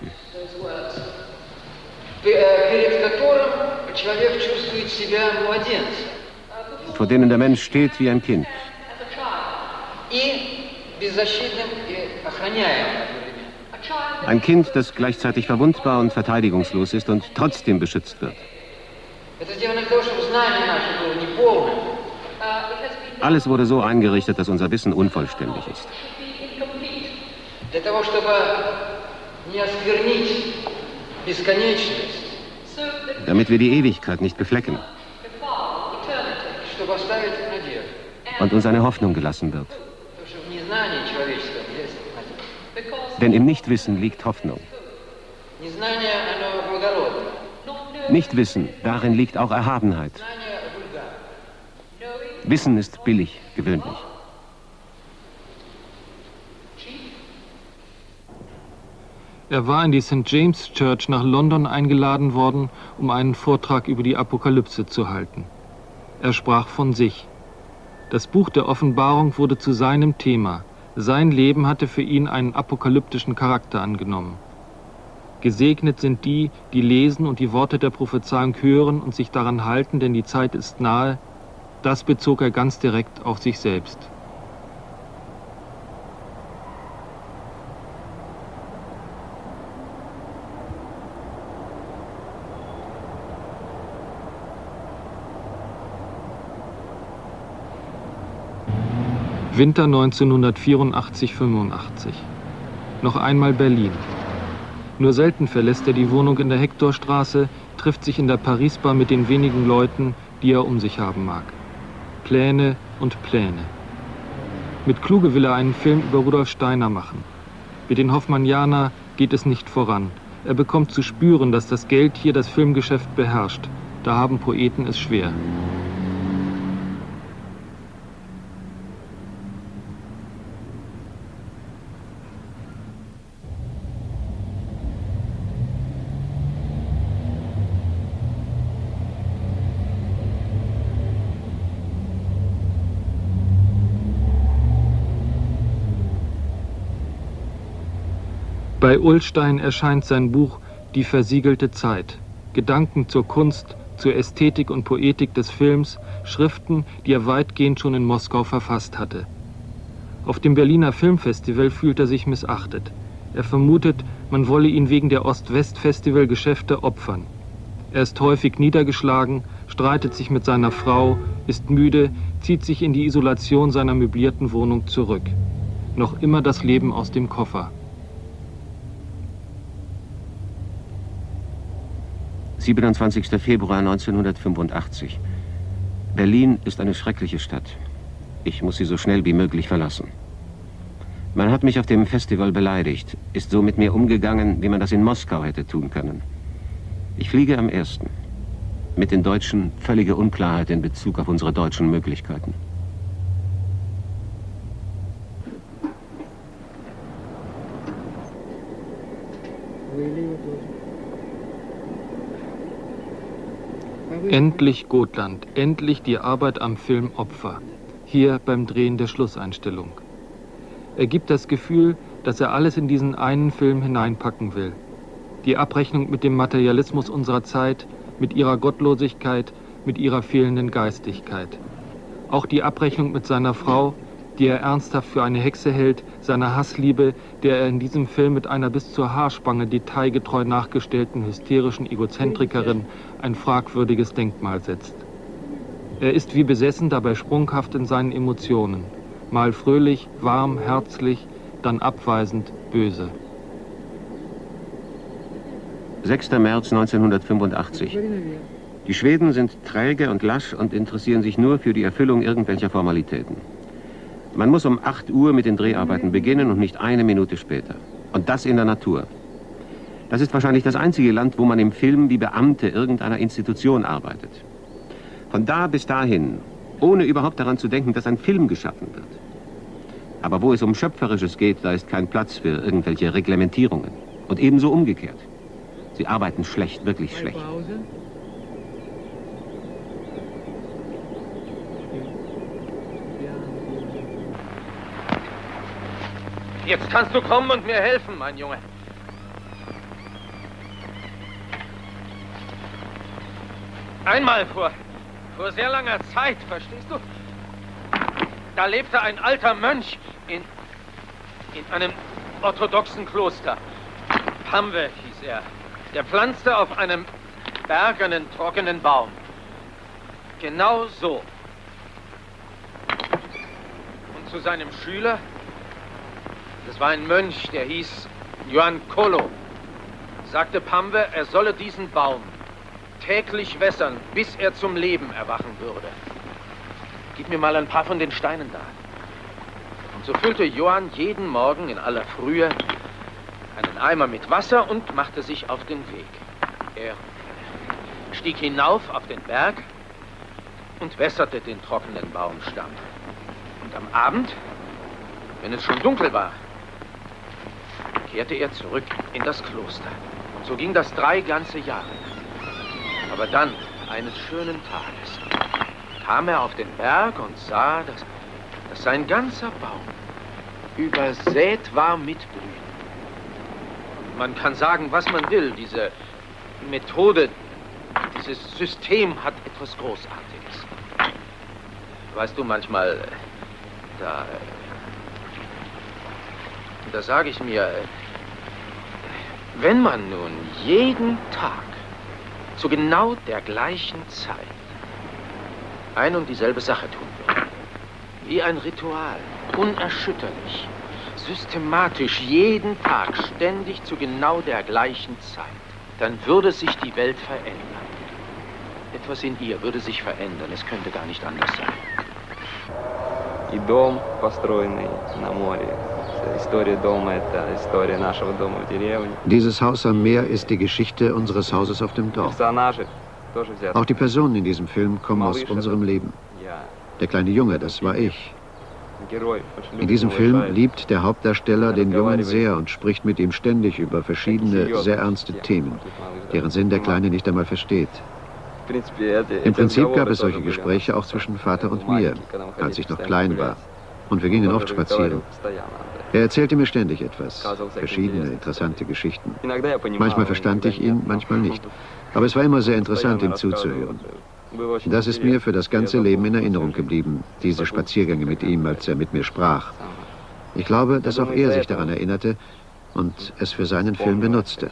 B: vor denen der Mensch steht wie ein Kind. Ein Kind, das gleichzeitig verwundbar und verteidigungslos ist und trotzdem beschützt wird. Alles wurde so eingerichtet, dass unser Wissen unvollständig ist. Damit wir die Ewigkeit nicht beflecken und uns eine Hoffnung gelassen wird. Denn im Nichtwissen liegt Hoffnung. Nichtwissen, darin liegt auch Erhabenheit. Wissen ist billig, gewöhnlich.
C: Er war in die St. James Church nach London eingeladen worden, um einen Vortrag über die Apokalypse zu halten. Er sprach von sich. Das Buch der Offenbarung wurde zu seinem Thema. Sein Leben hatte für ihn einen apokalyptischen Charakter angenommen. Gesegnet sind die, die lesen und die Worte der Prophezeiung hören und sich daran halten, denn die Zeit ist nahe. Das bezog er ganz direkt auf sich selbst. Winter 1984-85. Noch einmal Berlin. Nur selten verlässt er die Wohnung in der Hektorstraße, trifft sich in der Paris-Bar mit den wenigen Leuten, die er um sich haben mag. Pläne und Pläne. Mit Kluge will er einen Film über Rudolf Steiner machen. Mit den Hoffmannianer geht es nicht voran. Er bekommt zu spüren, dass das Geld hier das Filmgeschäft beherrscht. Da haben Poeten es schwer. Bei Ullstein erscheint sein Buch »Die versiegelte Zeit«. Gedanken zur Kunst, zur Ästhetik und Poetik des Films, Schriften, die er weitgehend schon in Moskau verfasst hatte. Auf dem Berliner Filmfestival fühlt er sich missachtet. Er vermutet, man wolle ihn wegen der Ost-West-Festival-Geschäfte opfern. Er ist häufig niedergeschlagen, streitet sich mit seiner Frau, ist müde, zieht sich in die Isolation seiner möblierten Wohnung zurück. Noch immer das Leben aus dem Koffer.
B: 27. Februar 1985. Berlin ist eine schreckliche Stadt. Ich muss sie so schnell wie möglich verlassen. Man hat mich auf dem Festival beleidigt, ist so mit mir umgegangen, wie man das in Moskau hätte tun können. Ich fliege am 1. Mit den Deutschen völlige Unklarheit in Bezug auf unsere deutschen Möglichkeiten.
C: Endlich Gotland, endlich die Arbeit am Film Opfer. Hier beim Drehen der Schlusseinstellung. Er gibt das Gefühl, dass er alles in diesen einen Film hineinpacken will. Die Abrechnung mit dem Materialismus unserer Zeit, mit ihrer Gottlosigkeit, mit ihrer fehlenden Geistigkeit. Auch die Abrechnung mit seiner Frau, die er ernsthaft für eine Hexe hält, seiner Hassliebe, der er in diesem Film mit einer bis zur Haarspange detailgetreu nachgestellten hysterischen Egozentrikerin ein fragwürdiges Denkmal setzt. Er ist wie besessen, dabei sprunghaft in seinen Emotionen. Mal fröhlich, warm, herzlich, dann abweisend, böse.
B: 6. März 1985. Die Schweden sind träge und lasch und interessieren sich nur für die Erfüllung irgendwelcher Formalitäten. Man muss um 8 Uhr mit den Dreharbeiten beginnen und nicht eine Minute später. Und das in der Natur. Das ist wahrscheinlich das einzige Land, wo man im Film wie Beamte irgendeiner Institution arbeitet. Von da bis dahin, ohne überhaupt daran zu denken, dass ein Film geschaffen wird. Aber wo es um Schöpferisches geht, da ist kein Platz für irgendwelche Reglementierungen. Und ebenso umgekehrt. Sie arbeiten schlecht, wirklich schlecht.
I: Jetzt kannst du kommen und mir helfen, mein Junge. Einmal vor sehr langer Zeit, verstehst du? Da lebte ein alter Mönch in einem orthodoxen Kloster. Pamwe hieß er. Der pflanzte auf einem Berg einen trockenen Baum. Genau so. Und zu seinem Schüler, das war ein Mönch, der hieß Johann Kolo, sagte Pamwe, er solle diesen Baum täglich wässern, bis er zum Leben erwachen würde. Gib mir mal ein paar von den Steinen da. Und so füllte Johann jeden Morgen in aller Frühe einen Eimer mit Wasser und machte sich auf den Weg. Er stieg hinauf auf den Berg und wässerte den trockenen Baumstamm. Und am Abend, wenn es schon dunkel war, kehrte er zurück in das Kloster. Und so ging das 3 ganze Jahre. Aber dann, eines schönen Tages, kam er auf den Berg und sah, dass sein ganzer Baum
T: übersät war mit Blüten. Man kann sagen, was man will. Diese Methode, dieses System hat etwas Großartiges. Weißt du, manchmal, da sage ich mir, wenn man nun jeden Tag zu genau der gleichen Zeit ein und dieselbe Sache tun würde, wie ein Ritual, unerschütterlich, systematisch, jeden Tag, ständig zu genau der gleichen Zeit, dann würde sich die Welt verändern. Etwas in ihr würde sich verändern, es könnte gar nicht anders sein.
F: И дом, построенный на море. История дома — это история нашего дома в деревне.
G: Dieses Haus am Meer ist die Geschichte unseres Hauses auf dem Dorf. Auch die Personen in diesem Film kommen aus unserem Leben. Der kleine Junge, das war ich. In diesem Film liebt der Hauptdarsteller den Jungen sehr und spricht mit ihm ständig über verschiedene, sehr ernste Themen, deren Sinn der Kleine nicht einmal versteht. Im Prinzip gab es solche Gespräche auch zwischen Vater und mir, als ich noch klein war. Und wir gingen oft spazieren. Er erzählte mir ständig etwas, verschiedene interessante Geschichten. Manchmal verstand ich ihn, manchmal nicht. Aber es war immer sehr interessant, ihm zuzuhören. Das ist mir für das ganze Leben in Erinnerung geblieben, diese Spaziergänge mit ihm, als er mit mir sprach. Ich glaube, dass auch er sich daran erinnerte und es für seinen Film benutzte.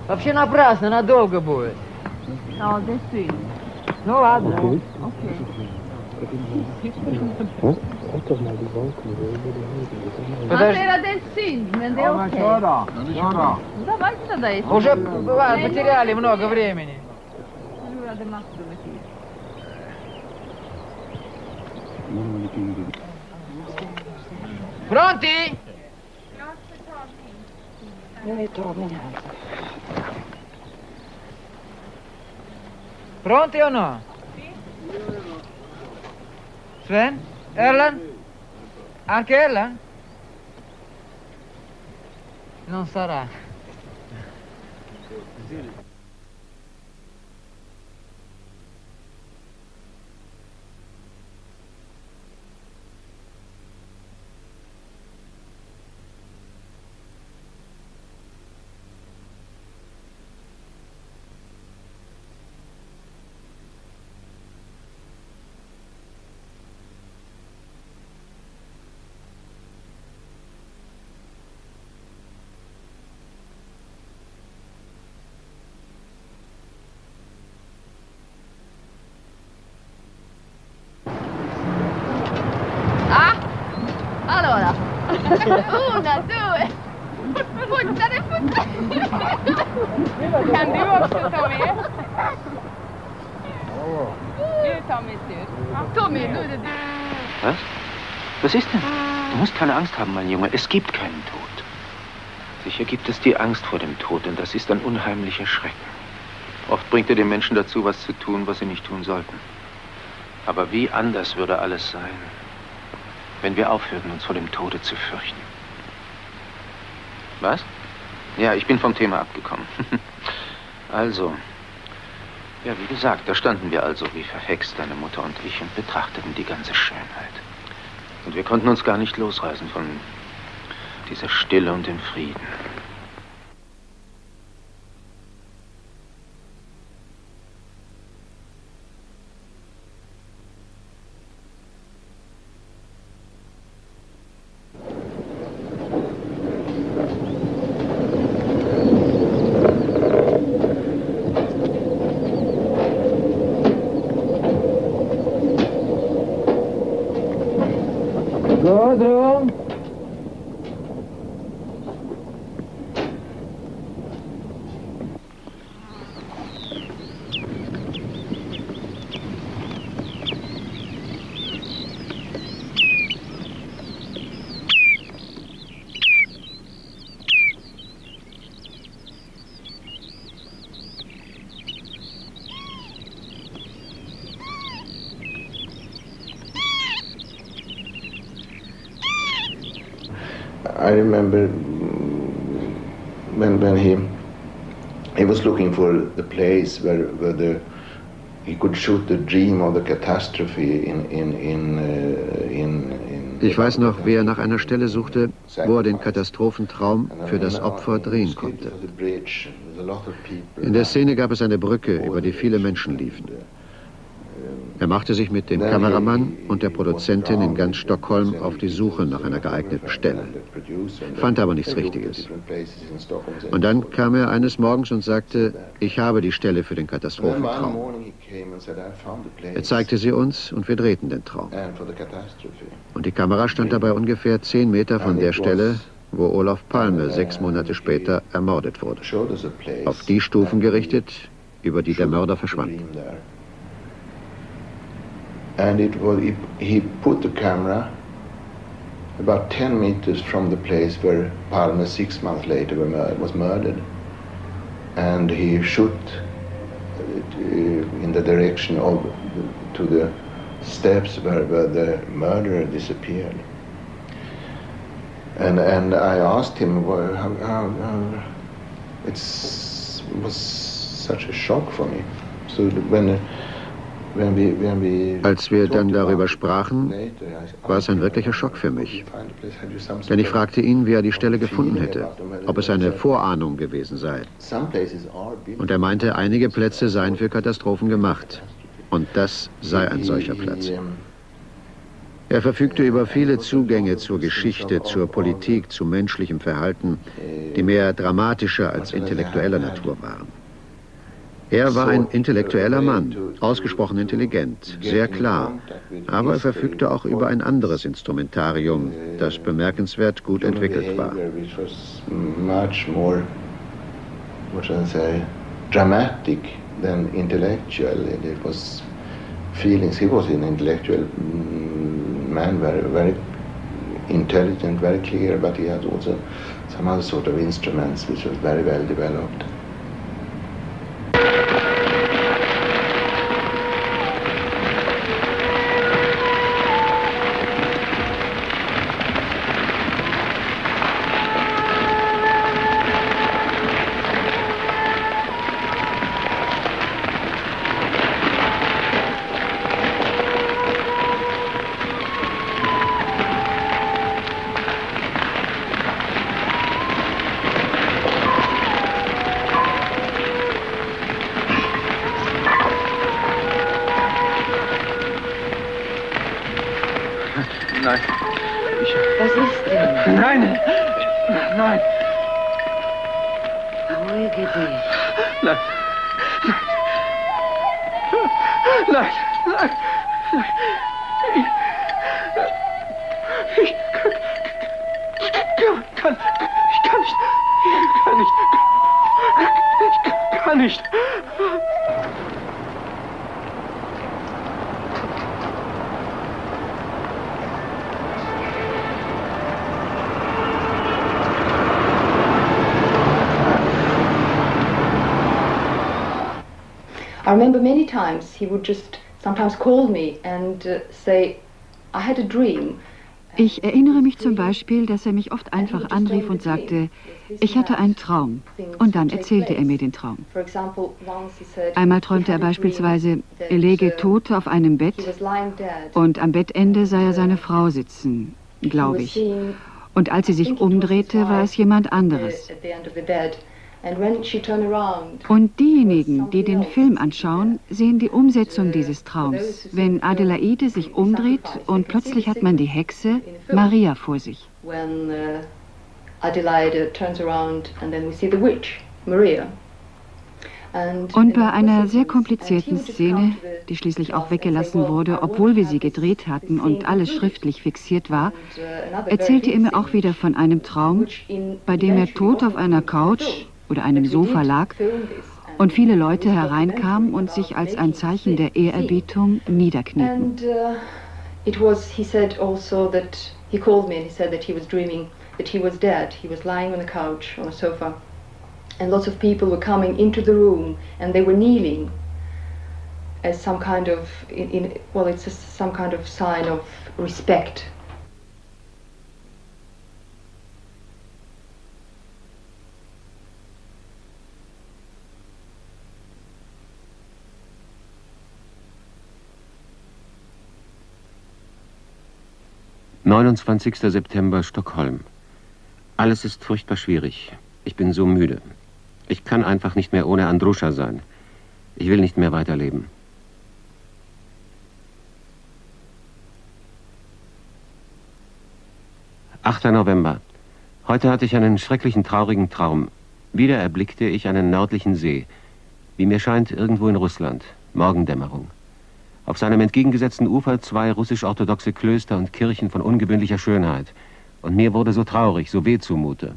A: Вообще напрасно, надолго будет. Ну ладно. Уже бывает, потеряли много времени. Pronti? Pronti o no? Sven? Erland? Anche Erland? Non sarà.
U: Allora, 1, 2, puttane. Kan du också ta med? Du tar med tur. Tommy, nu är det du.
T: Was? Was ist denn? Du musst keine Angst haben, mein Junge. Es gibt keinen Tod. Sicher gibt es die Angst vor dem Tod, und das ist ein unheimlicher Schrecken. Oft bringt er den Menschen dazu, was zu tun, was sie nicht tun sollten. Aber wie anders würde alles sein, wenn wir aufhörten, uns vor dem Tode zu fürchten. Was? Ja, ich bin vom Thema abgekommen. Also, ja, wie gesagt, da standen wir also wie verhext, deine Mutter und ich, und betrachteten die ganze Schönheit. Und wir konnten uns gar nicht losreißen von dieser Stille und dem Frieden.
A: Gudrun!
J: I remember when he was looking for the place where he could shoot the dream of the catastrophe
G: Ich weiß noch, wie er nach einer Stelle suchte, wo er den Katastrophentraum für das Opfer drehen konnte. In der Szene gab es eine Brücke, über die viele Menschen liefen. Er machte sich mit dem Kameramann und der Produzentin in ganz Stockholm auf die Suche nach einer geeigneten Stelle, fand aber nichts Richtiges. Und dann kam er eines Morgens und sagte, ich habe die Stelle für den Katastrophentraum. Er zeigte sie uns und wir drehten den Traum. Und die Kamera stand dabei ungefähr 10 Meter von der Stelle, wo Olof Palme 6 Monate später ermordet wurde. Auf die Stufen gerichtet, über die der Mörder verschwand.
J: And he put the camera about 10 meters from the place where Palme 6 months later was murdered. And he shot in the direction to the steps where the murderer disappeared. And I asked him how it was such a shock for me. So
G: Als wir dann darüber sprachen, war es ein wirklicher Schock für mich. Denn ich fragte ihn, wie er die Stelle gefunden hätte, ob es eine Vorahnung gewesen sei. Und er meinte, einige Plätze seien für Katastrophen gemacht. Und das sei ein solcher Platz. Er verfügte über viele Zugänge zur Geschichte, zur Politik, zu menschlichem Verhalten, die mehr dramatischer als intellektueller Natur waren. Er war ein intellektueller Mann, ausgesprochen intelligent, sehr klar, aber er verfügte auch über ein anderes Instrumentarium, das bemerkenswert gut entwickelt war.
J: Much more, what shall I say, dramatic than intellectual. It was feelings. He was an intellectual man, very intelligent, very clear, but he had also some other sort of instruments which was very well developed.
I: Nein.
A: Was ist denn?
I: Nein! Nein!
A: Beruhige dich.
I: Nein! Nein! Nein! Nein! Ich kann nicht.
D: I remember many times he would just sometimes call me and say, I had a dream.
E: Ich erinnere mich zum Beispiel, dass er mich oft einfach anrief und sagte, ich hatte einen Traum. Und dann erzählte er mir den Traum. Einmal träumte er beispielsweise, er läge tot auf einem Bett und am Bettende sah er seine Frau sitzen, glaube ich. Und als sie sich umdrehte, war es jemand anderes. Und diejenigen, die den Film anschauen, sehen die Umsetzung dieses Traums, wenn Adelaide sich umdreht und plötzlich hat man die Hexe Maria vor sich. Und bei einer sehr komplizierten Szene, die schließlich auch weggelassen wurde, obwohl wir sie gedreht hatten und alles schriftlich fixiert war, erzählte er mir auch wieder von einem Traum, bei dem er tot auf einer Couch oder einem Sofa lag und viele Leute hereinkamen und sich als ein Zeichen der Ehrerbietung niederknieten.
D: He said also that he called me and he said that he was dreaming that he was dead. He was lying on the couch on a sofa, and lots of people were coming into the room and they were kneeling as some kind of it's some kind of sign of respect.
B: 29. September, Stockholm. Alles ist furchtbar schwierig. Ich bin so müde. Ich kann einfach nicht mehr ohne Andruscha sein. Ich will nicht mehr weiterleben. »8. November. Heute hatte ich einen schrecklichen, traurigen Traum. Wieder erblickte ich einen nördlichen See. Wie mir scheint, irgendwo in Russland. Morgendämmerung. Auf seinem entgegengesetzten Ufer 2 russisch-orthodoxe Klöster und Kirchen von ungewöhnlicher Schönheit. Und mir wurde so traurig, so weh zumute.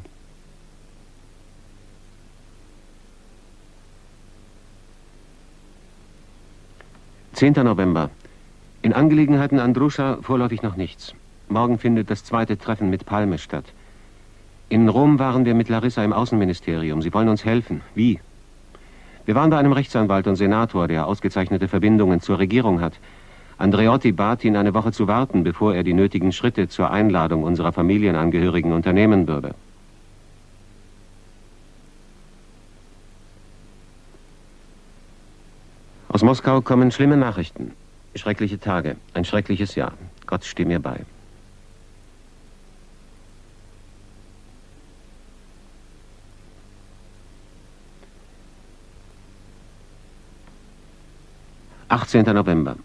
B: »10. November. In Angelegenheiten Andruscha vorläufig noch nichts. Morgen findet das 2. Treffen mit Palme statt. In Rom waren wir mit Larissa im Außenministerium. Sie wollen uns helfen. Wie? Wir waren bei einem Rechtsanwalt und Senator, der ausgezeichnete Verbindungen zur Regierung hat. Andreotti bat ihn, eine Woche zu warten, bevor er die nötigen Schritte zur Einladung unserer Familienangehörigen unternehmen würde. Aus Moskau kommen schlimme Nachrichten. Schreckliche Tage, ein schreckliches Jahr. Gott steh mir bei. »18. November.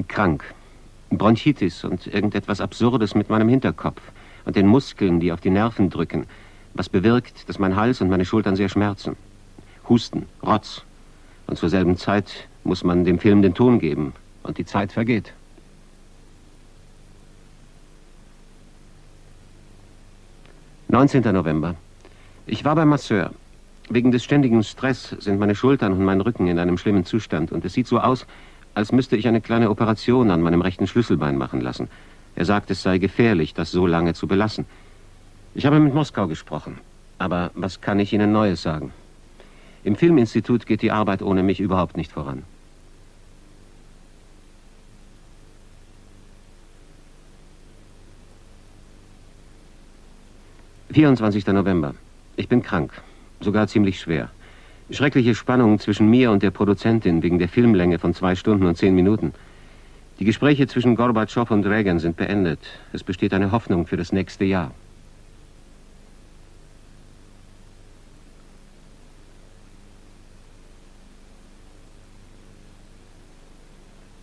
B: Krank. Bronchitis und irgendetwas Absurdes mit meinem Hinterkopf und den Muskeln, die auf die Nerven drücken, was bewirkt, dass mein Hals und meine Schultern sehr schmerzen. Husten, Rotz. Und zur selben Zeit muss man dem Film den Ton geben und die Zeit vergeht.« »19. November. Ich war beim Masseur. Wegen des ständigen Stress sind meine Schultern und mein Rücken in einem schlimmen Zustand und es sieht so aus, als müsste ich eine kleine Operation an meinem rechten Schlüsselbein machen lassen. Er sagt, es sei gefährlich, das so lange zu belassen. Ich habe mit Moskau gesprochen, aber was kann ich Ihnen Neues sagen? Im Filminstitut geht die Arbeit ohne mich überhaupt nicht voran. »24. November. Ich bin krank, sogar ziemlich schwer. Schreckliche Spannung zwischen mir und der Produzentin wegen der Filmlänge von 2 Stunden und 10 Minuten. Die Gespräche zwischen Gorbatschow und Reagan sind beendet. Es besteht eine Hoffnung für das nächste Jahr.«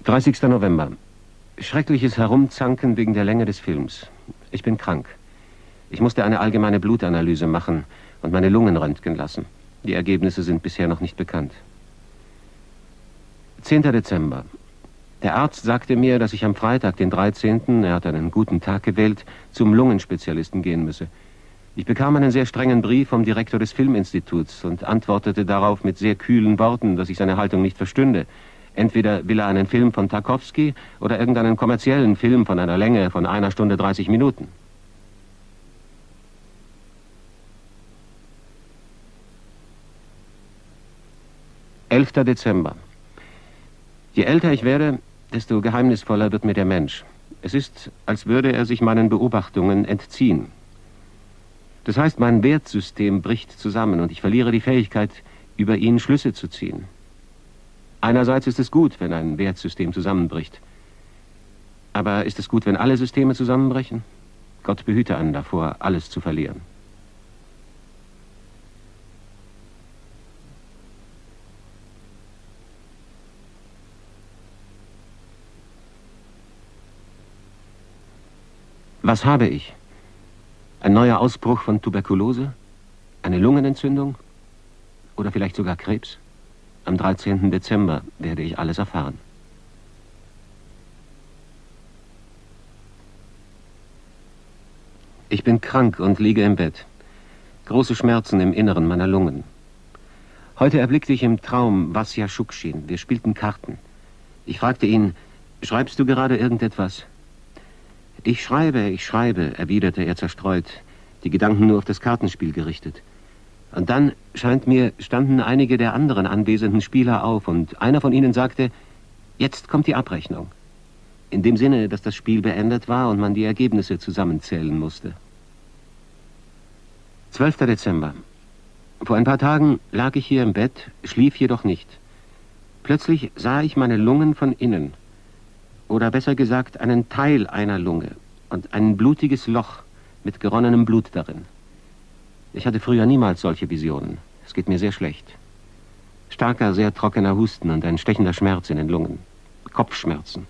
B: »30. November. Schreckliches Herumzanken wegen der Länge des Films. Ich bin krank. Ich musste eine allgemeine Blutanalyse machen und meine Lungen röntgen lassen. Die Ergebnisse sind bisher noch nicht bekannt. 10. Dezember. Der Arzt sagte mir, dass ich am Freitag, den 13., er hat einen guten Tag gewählt, zum Lungenspezialisten gehen müsse. Ich bekam einen sehr strengen Brief vom Direktor des Filminstituts und antwortete darauf mit sehr kühlen Worten, dass ich seine Haltung nicht verstünde. Entweder will er einen Film von Tarkovsky oder irgendeinen kommerziellen Film von einer Länge von 1 Stunde 30 Minuten. »11. Dezember. Je älter ich werde, desto geheimnisvoller wird mir der Mensch. Es ist, als würde er sich meinen Beobachtungen entziehen. Das heißt, mein Wertsystem bricht zusammen und ich verliere die Fähigkeit, über ihn Schlüsse zu ziehen. Einerseits ist es gut, wenn ein Wertsystem zusammenbricht. Aber ist es gut, wenn alle Systeme zusammenbrechen? Gott behüte einen davor, alles zu verlieren.« Was habe ich? Ein neuer Ausbruch von Tuberkulose? Eine Lungenentzündung? Oder vielleicht sogar Krebs? Am 13. Dezember werde ich alles erfahren. Ich bin krank und liege im Bett. Große Schmerzen im Inneren meiner Lungen. Heute erblickte ich im Traum Vasya Shukshin. Wir spielten Karten. Ich fragte ihn, schreibst du gerade irgendetwas? Ich schreibe, erwiderte er zerstreut, die Gedanken nur auf das Kartenspiel gerichtet. Und dann, scheint mir, standen einige der anderen anwesenden Spieler auf und einer von ihnen sagte, jetzt kommt die Abrechnung. In dem Sinne, dass das Spiel beendet war und man die Ergebnisse zusammenzählen musste. 12. Dezember. Vor ein paar Tagen lag ich hier im Bett, schlief jedoch nicht. Plötzlich sah ich meine Lungen von innen. Oder besser gesagt, einen Teil einer Lunge. und ein blutiges Loch mit geronnenem Blut darin. Ich hatte früher niemals solche Visionen. Es geht mir sehr schlecht. Starker, sehr trockener Husten und ein stechender Schmerz in den Lungen. Kopfschmerzen.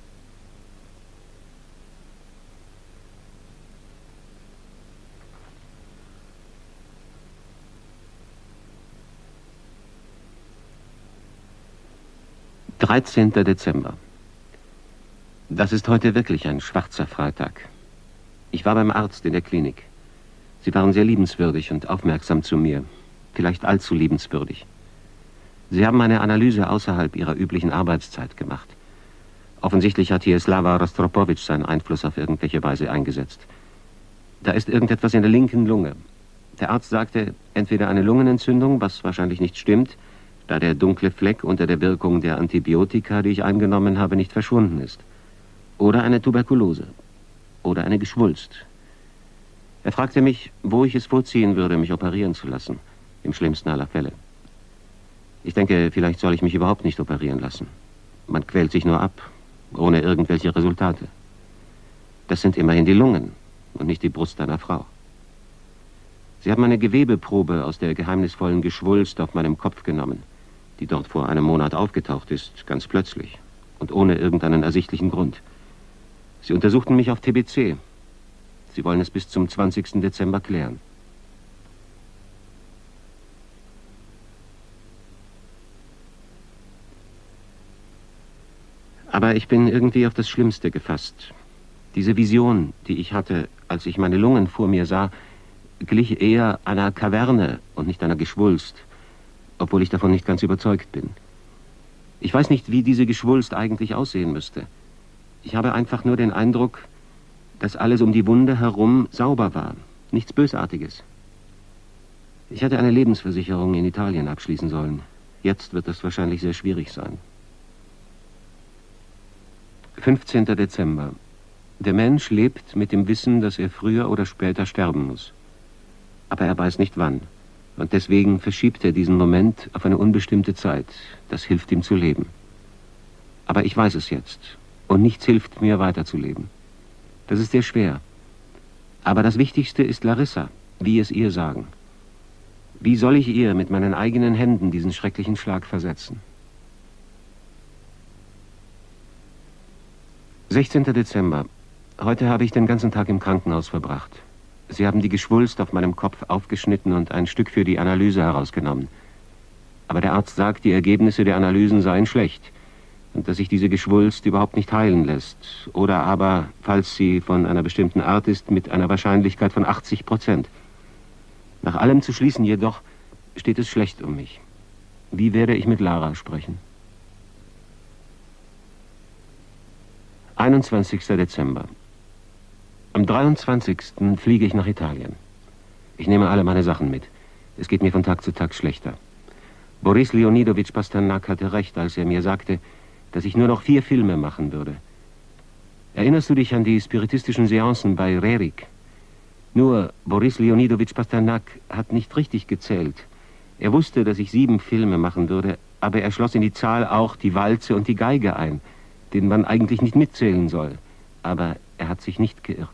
B: »13. Dezember. Das ist heute wirklich ein schwarzer Freitag. Ich war beim Arzt in der Klinik. Sie waren sehr liebenswürdig und aufmerksam zu mir. Vielleicht allzu liebenswürdig. Sie haben eine Analyse außerhalb ihrer üblichen Arbeitszeit gemacht. Offensichtlich hat hier Slava Rostropowitsch seinen Einfluss auf irgendwelche Weise eingesetzt. Da ist irgendetwas in der linken Lunge. Der Arzt sagte, entweder eine Lungenentzündung, was wahrscheinlich nicht stimmt, da der dunkle Fleck unter der Wirkung der Antibiotika, die ich eingenommen habe, nicht verschwunden ist. Oder eine Tuberkulose. Oder eine Geschwulst. Er fragte mich, wo ich es vorziehen würde, mich operieren zu lassen. Im schlimmsten aller Fälle. Ich denke, vielleicht soll ich mich überhaupt nicht operieren lassen. Man quält sich nur ab, ohne irgendwelche Resultate. Das sind immerhin die Lungen und nicht die Brust einer Frau. Sie haben eine Gewebeprobe aus der geheimnisvollen Geschwulst auf meinem Kopf genommen, die dort vor einem Monat aufgetaucht ist, ganz plötzlich und ohne irgendeinen ersichtlichen Grund. Sie untersuchten mich auf TBC. Sie wollen es bis zum 20. Dezember klären. Aber ich bin irgendwie auf das Schlimmste gefasst. Diese Vision, die ich hatte, als ich meine Lungen vor mir sah, glich eher einer Kaverne und nicht einer Geschwulst, obwohl ich davon nicht ganz überzeugt bin. Ich weiß nicht, wie diese Geschwulst eigentlich aussehen müsste. Ich habe einfach nur den Eindruck, dass alles um die Wunde herum sauber war, nichts Bösartiges. Ich hätte eine Lebensversicherung in Italien abschließen sollen. Jetzt wird das wahrscheinlich sehr schwierig sein. 15. Dezember. Der Mensch lebt mit dem Wissen, dass er früher oder später sterben muss. Aber er weiß nicht wann. Und deswegen verschiebt er diesen Moment auf eine unbestimmte Zeit. Das hilft ihm zu leben. Aber ich weiß es jetzt. Und nichts hilft mir, weiterzuleben. Das ist sehr schwer. Aber das Wichtigste ist Larissa, wie es ihr sagen. Wie soll ich ihr mit meinen eigenen Händen diesen schrecklichen Schlag versetzen? 16. Dezember. Heute habe ich den ganzen Tag im Krankenhaus verbracht. Sie haben die Geschwulst auf meinem Kopf aufgeschnitten und ein Stück für die Analyse herausgenommen. Aber der Arzt sagt, die Ergebnisse der Analysen seien schlecht und dass sich diese Geschwulst überhaupt nicht heilen lässt. Oder aber, falls sie von einer bestimmten Art ist, mit einer Wahrscheinlichkeit von 80%. Nach allem zu schließen jedoch, steht es schlecht um mich. Wie werde ich mit Lara sprechen? 21. Dezember. Am 23. fliege ich nach Italien. Ich nehme alle meine Sachen mit. Es geht mir von Tag zu Tag schlechter. Boris Leonidowitsch Pasternak hatte recht, als er mir sagte, dass ich nur noch 4 Filme machen würde. Erinnerst du dich an die spiritistischen Seancen bei Rerik? Nur, Boris Leonidowitsch Pasternak hat nicht richtig gezählt. Er wusste, dass ich 7 Filme machen würde, aber er schloss in die Zahl auch die Walze und die Geige ein, den man eigentlich nicht mitzählen soll. Aber er hat sich nicht geirrt.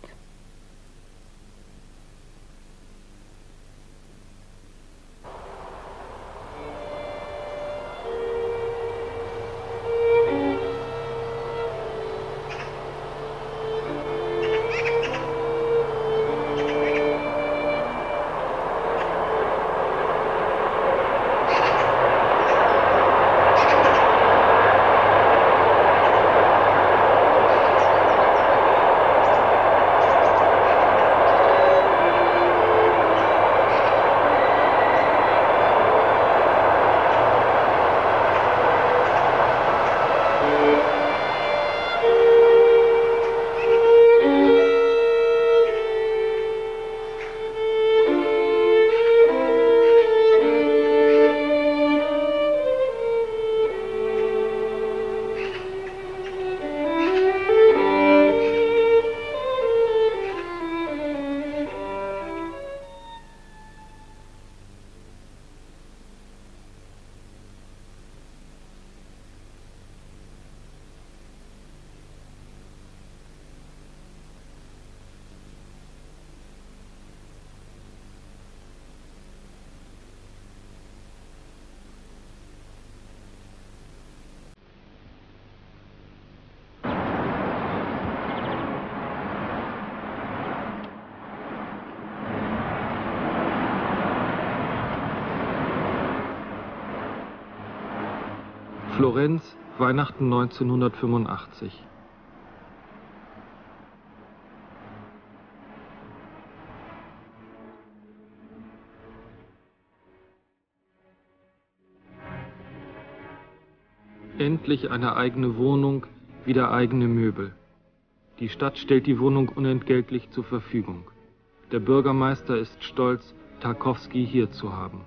C: Florenz, Weihnachten 1985. Endlich eine eigene Wohnung, wieder eigene Möbel. Die Stadt stellt die Wohnung unentgeltlich zur Verfügung. Der Bürgermeister ist stolz, Tarkowski hier zu haben.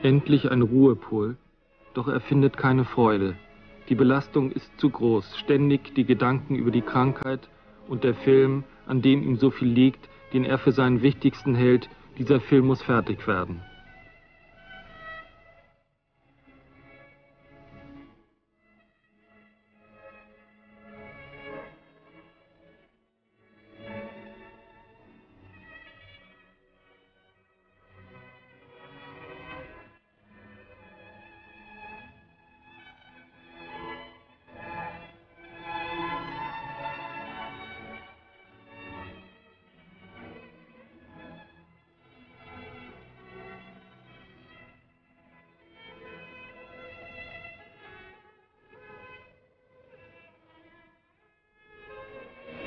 C: Endlich ein Ruhepol, doch er findet keine Freude. Die Belastung ist zu groß, ständig die Gedanken über die Krankheit und der Film, an dem ihm so viel liegt, den er für seinen wichtigsten hält, dieser Film muss fertig werden.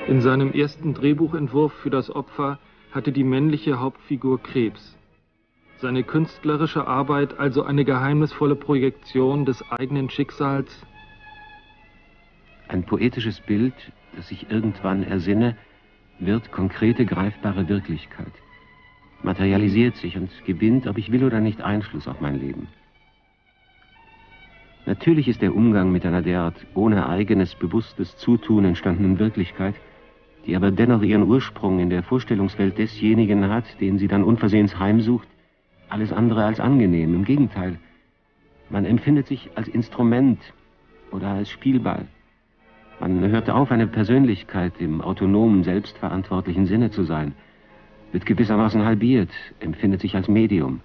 C: In seinem ersten Drehbuchentwurf für das Opfer hatte die männliche Hauptfigur Krebs. Seine künstlerische Arbeit also eine geheimnisvolle Projektion des eigenen Schicksals?
B: Ein poetisches Bild, das ich irgendwann ersinne, wird konkrete, greifbare Wirklichkeit. Materialisiert sich und gewinnt, ob ich will oder nicht, Einfluss auf mein Leben. Natürlich ist der Umgang mit einer derart ohne eigenes, bewusstes Zutun entstandenen Wirklichkeit, die aber dennoch ihren Ursprung in der Vorstellungswelt desjenigen hat, den sie dann unversehens heimsucht, alles andere als angenehm. Im Gegenteil, man empfindet sich als Instrument oder als Spielball. Man hört auf, eine Persönlichkeit im autonomen, selbstverantwortlichen Sinne zu sein, wird gewissermaßen halbiert, empfindet sich als Medium,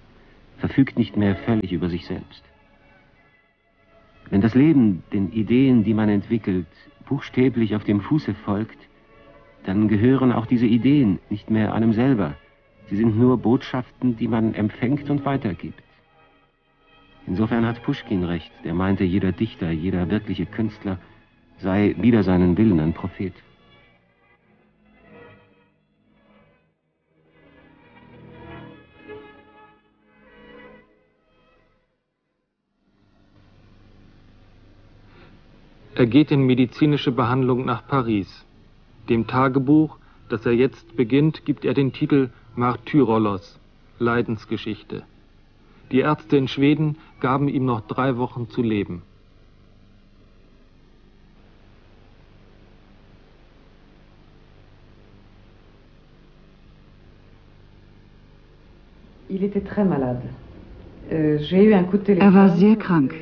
B: verfügt nicht mehr völlig über sich selbst. Wenn das Leben den Ideen, die man entwickelt, buchstäblich auf dem Fuße folgt, dann gehören auch diese Ideen nicht mehr einem selber. Sie sind nur Botschaften, die man empfängt und weitergibt. Insofern hat Puschkin recht, der meinte, jeder Dichter, jeder wirkliche Künstler sei wider seinen Willen ein Prophet.
C: Er geht in medizinische Behandlung nach Paris. Dem Tagebuch, das er jetzt beginnt, gibt er den Titel Martyrolos, Leidensgeschichte. Die Ärzte in Schweden gaben ihm noch 3 Wochen zu leben.
E: Er war sehr krank.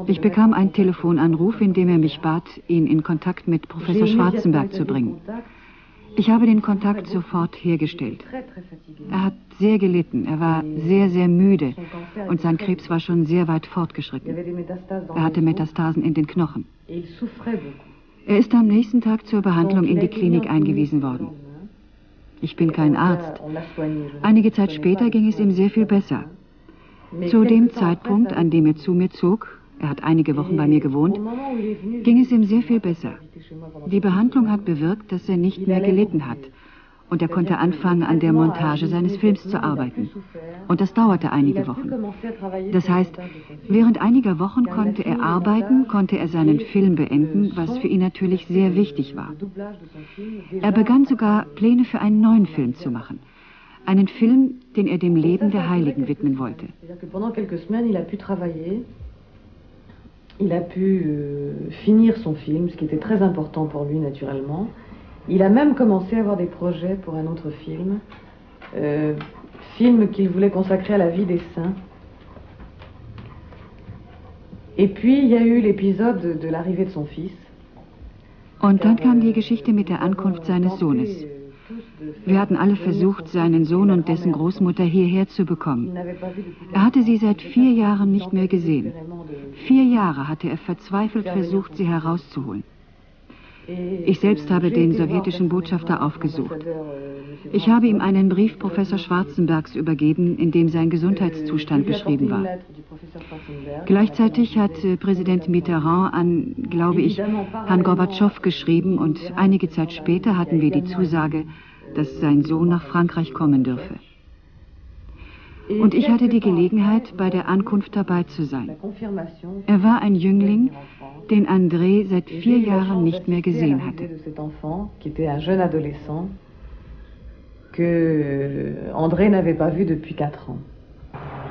E: Ich bekam einen Telefonanruf, in dem er mich bat, ihn in Kontakt mit Professor Schwarzenberg zu bringen. Ich habe den Kontakt sofort hergestellt. Er hat sehr gelitten, er war sehr, sehr müde und sein Krebs war schon sehr weit fortgeschritten. Er hatte Metastasen in den Knochen. Er ist am nächsten Tag zur Behandlung in die Klinik eingewiesen worden. Ich bin kein Arzt. Einige Zeit später ging es ihm sehr viel besser. Zu dem Zeitpunkt, an dem er zu mir zog, er hat einige Wochen bei mir gewohnt, ging es ihm sehr viel besser. Die Behandlung hat bewirkt, dass er nicht mehr gelitten hat. Und er konnte anfangen, an der Montage seines Films zu arbeiten. Und das dauerte einige Wochen. Das heißt, während einiger Wochen konnte er arbeiten, konnte er seinen Film beenden, was für ihn natürlich sehr wichtig war. Er begann sogar, Pläne für einen neuen Film zu machen. Einen Film, den er dem Leben der Heiligen widmen wollte.
D: Il a pu finir son film, ce qui était très important pour lui naturellement. Il a même commencé à avoir des projets pour un autre film, film qu'il voulait consacrer à la vie des saints. Et puis il y a eu l'épisode de l'arrivée de son fils.
E: Und dann kam die Geschichte mit der Ankunft seines Sohnes. Wir hatten alle versucht, seinen Sohn und dessen Großmutter hierher zu bekommen. Er hatte sie seit 4 Jahren nicht mehr gesehen. 4 Jahre hatte er verzweifelt versucht, sie herauszuholen. Ich selbst habe den sowjetischen Botschafter aufgesucht. Ich habe ihm einen Brief Professor Schwarzenbergs übergeben, in dem sein Gesundheitszustand beschrieben war. Gleichzeitig hat Präsident Mitterrand an, glaube ich, Herrn Gorbatschow geschrieben und einige Zeit später hatten wir die Zusage, dass sein Sohn nach Frankreich kommen dürfe. Und ich hatte die Gelegenheit, bei der Ankunft dabei zu sein. Er war ein Jüngling, den André seit 4 Jahren nicht mehr gesehen hatte.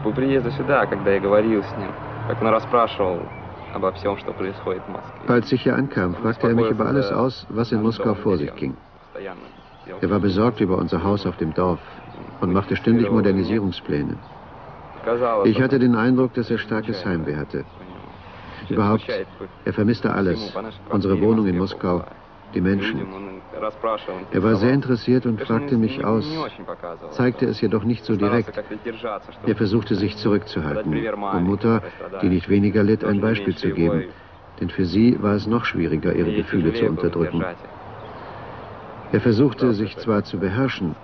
H: По приезду сюда, когда я говорил с ним, как он расспрашивал обо всем, что происходит в Москве.
G: Als ich hier ankam, fragte er mich über alles aus, was in Moskau vor sich ging. Er war besorgt über unser Haus auf dem Dorf und machte ständig Modernisierungspläne. Ich hatte den Eindruck, dass er starkes Heimweh hatte. Überhaupt, er vermisste alles, unsere Wohnung in Moskau, die Menschen. Er war sehr interessiert und fragte mich aus, zeigte es jedoch nicht so direkt. Er versuchte sich zurückzuhalten, um Mutter, die nicht weniger litt, ein Beispiel zu geben, denn für sie war es noch schwieriger, ihre Gefühle zu unterdrücken. Er versuchte, sich zwar zu beherrschen,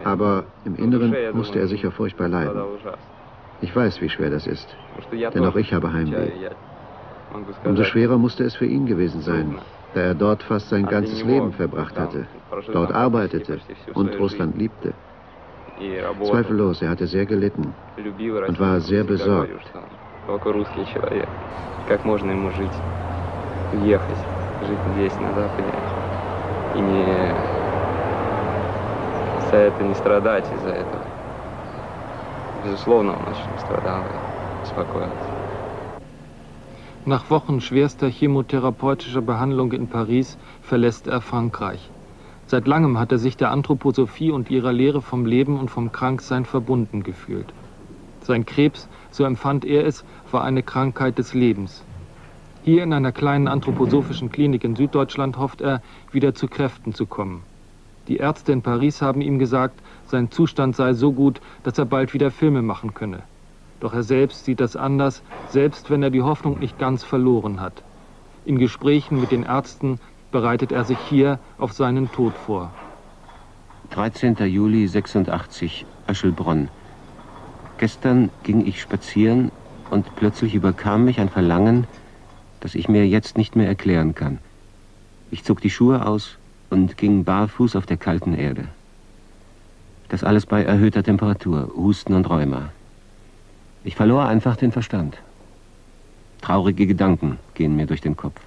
G: aber im Inneren musste er sicher furchtbar leiden. Ich weiß, wie schwer das ist, denn auch ich habe Heimweh. Umso schwerer musste es für ihn gewesen sein, da er dort fast sein ganzes Leben verbracht hatte, dort arbeitete und Russland liebte. Zweifellos, er hatte sehr gelitten und war sehr besorgt.
H: Безусловно, он очень страдал и беспокоился.
C: Nach Wochen schwerster chemotherapeutischer Behandlung in Paris verlässt er Frankreich. Seit langem hat er sich der Anthroposophie und ihrer Lehre vom Leben und vom Kranksein verbunden gefühlt. Sein Krebs, so empfand er es, war eine Krankheit des Lebens. Hier in einer kleinen anthroposophischen Klinik in Süddeutschland hofft er, wieder zu Kräften zu kommen. Die Ärzte in Paris haben ihm gesagt, sein Zustand sei so gut, dass er bald wieder Filme machen könne. Doch er selbst sieht das anders, selbst wenn er die Hoffnung nicht ganz verloren hat. In Gesprächen mit den Ärzten bereitet er sich hier auf seinen Tod vor.
B: 13. Juli 86, Öschelbronn. Gestern ging ich spazieren und plötzlich überkam mich ein Verlangen, das ich mir jetzt nicht mehr erklären kann. Ich zog die Schuhe aus und ging barfuß auf der kalten Erde. Das alles bei erhöhter Temperatur, Husten und Rheuma. Ich verlor einfach den Verstand. Traurige Gedanken gehen mir durch den Kopf.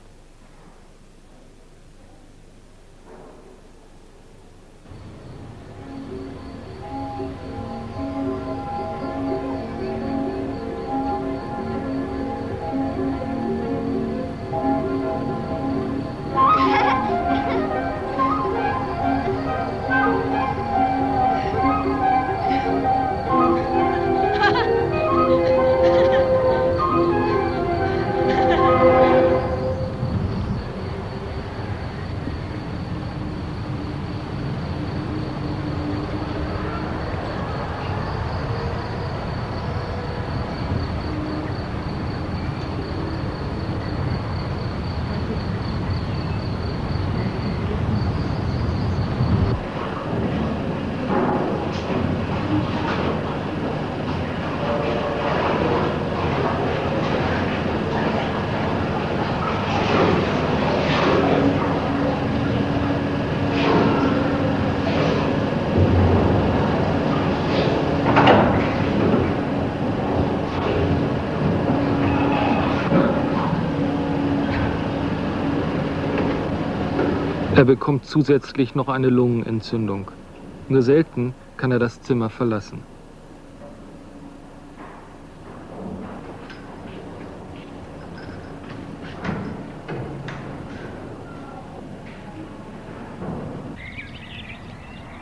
C: Er bekommt zusätzlich noch eine Lungenentzündung. Nur selten kann er das Zimmer verlassen.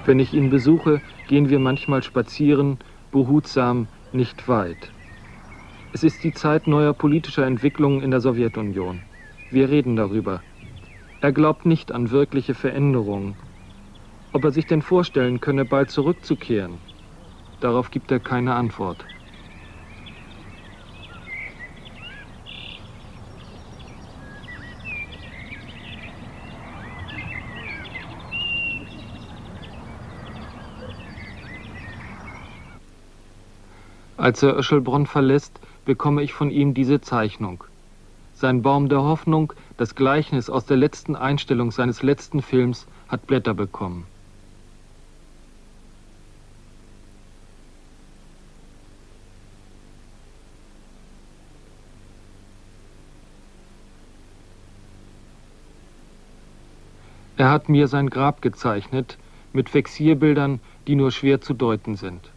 C: Wenn ich ihn besuche, gehen wir manchmal spazieren, behutsam, nicht weit. Es ist die Zeit neuer politischer Entwicklungen in der Sowjetunion. Wir reden darüber. Er glaubt nicht an wirkliche Veränderungen. Ob er sich denn vorstellen könne, bald zurückzukehren? Darauf gibt er keine Antwort. Als er Öschelbronn verlässt, bekomme ich von ihm diese Zeichnung. Sein Baum der Hoffnung, das Gleichnis aus der letzten Einstellung seines letzten Films, hat Blätter bekommen. Er hat mir sein Grab gezeichnet, mit Fixierbildern, die nur schwer zu deuten sind.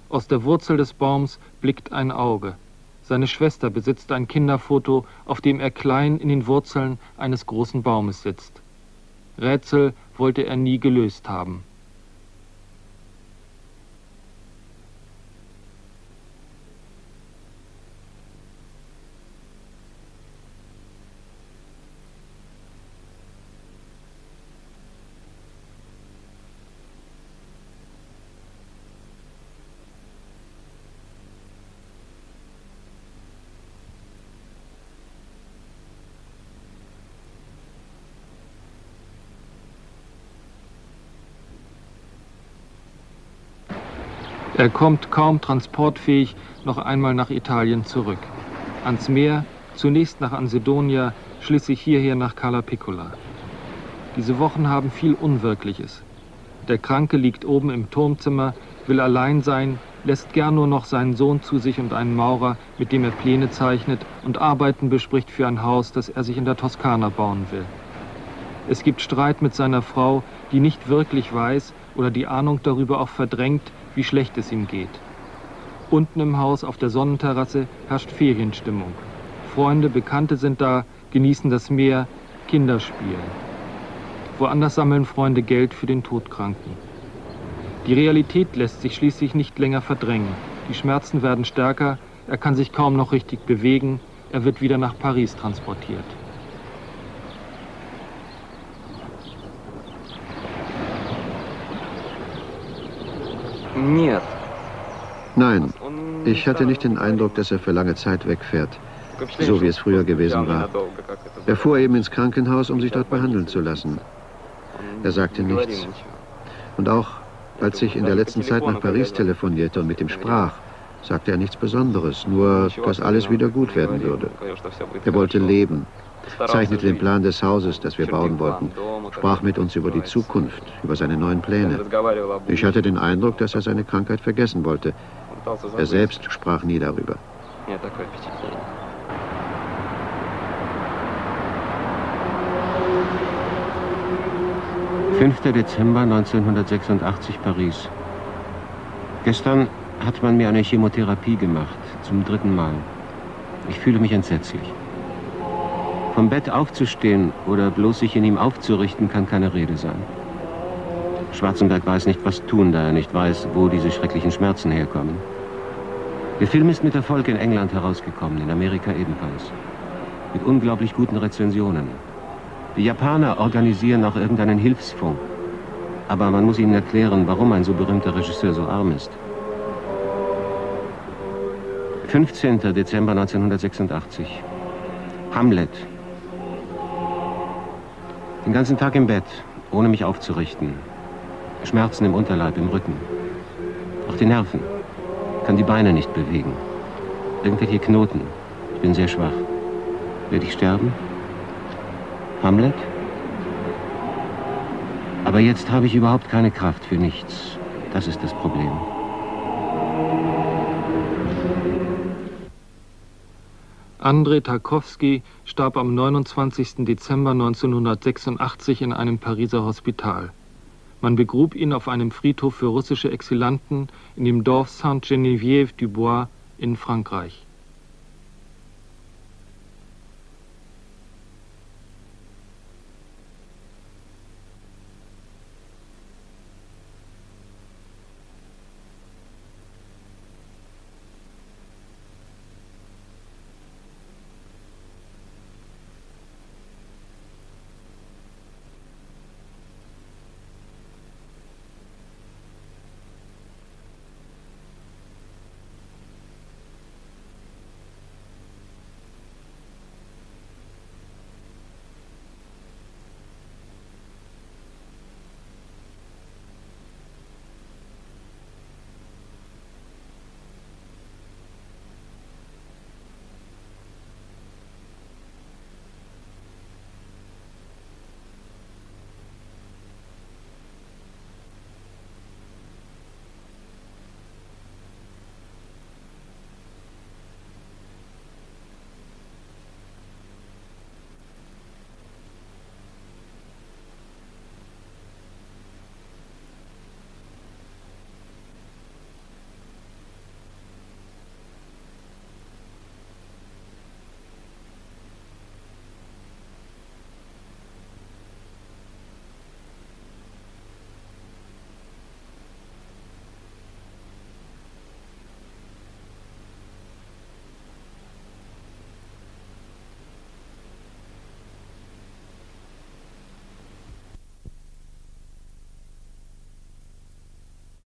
C: Aus der Wurzel des Baums blickt ein Auge. Seine Schwester besitzt ein Kinderfoto, auf dem er klein in den Wurzeln eines großen Baumes sitzt. Rätsel wollte er nie gelöst haben. Er kommt kaum transportfähig noch einmal nach Italien zurück. Ans Meer, zunächst nach Ansedonia, schließlich hierher nach Cala Piccola. Diese Wochen haben viel Unwirkliches. Der Kranke liegt oben im Turmzimmer, will allein sein, lässt gern nur noch seinen Sohn zu sich und einen Maurer, mit dem er Pläne zeichnet und Arbeiten bespricht für ein Haus, das er sich in der Toskana bauen will. Es gibt Streit mit seiner Frau, die nicht wirklich weiß oder die Ahnung darüber auch verdrängt, wie schlecht es ihm geht. Unten im Haus auf der Sonnenterrasse herrscht Ferienstimmung. Freunde, Bekannte sind da, genießen das Meer, Kinder spielen. Woanders sammeln Freunde Geld für den Todkranken. Die Realität lässt sich schließlich nicht länger verdrängen. Die Schmerzen werden stärker, er kann sich kaum noch richtig bewegen, er wird wieder nach Paris transportiert.
G: Nein, ich hatte nicht den Eindruck, dass er für lange Zeit wegfährt, so wie es früher gewesen war. Er fuhr eben ins Krankenhaus, um sich dort behandeln zu lassen. Er sagte nichts. Und auch als ich in der letzten Zeit nach Paris telefonierte und mit ihm sprach, sagte er nichts Besonderes, nur, dass alles wieder gut werden würde. Er wollte leben, zeichnete den Plan des Hauses, das wir bauen wollten, sprach mit uns über die Zukunft, über seine neuen Pläne. Ich hatte den Eindruck, dass er seine Krankheit vergessen wollte. Er selbst sprach nie darüber.
B: 5. Dezember 1986, Paris. Gestern hat man mir eine Chemotherapie gemacht, zum 3. Mal. Ich fühle mich entsetzlich. Vom Bett aufzustehen oder bloß sich in ihm aufzurichten, kann keine Rede sein. Schwarzenberg weiß nicht, was tun, da er nicht weiß, wo diese schrecklichen Schmerzen herkommen. Der Film ist mit Erfolg in England herausgekommen, in Amerika ebenfalls. Mit unglaublich guten Rezensionen. Die Japaner organisieren auch irgendeinen Hilfsfonds. Aber man muss ihnen erklären, warum ein so berühmter Regisseur so arm ist. 15. Dezember 1986. Hamlet. Den ganzen Tag im Bett, ohne mich aufzurichten. Schmerzen im Unterleib, im Rücken. Auch die Nerven. Kann die Beine nicht bewegen. Irgendwelche Knoten. Ich bin sehr schwach. Werde ich sterben? Hamlet? Aber jetzt habe ich überhaupt keine Kraft für nichts. Das ist das Problem.
C: Andrei Tarkowski starb am 29. Dezember 1986 in einem Pariser Hospital. Man begrub ihn auf einem Friedhof für russische Exilanten in dem Dorf Saint-Geneviève-du-Bois in Frankreich.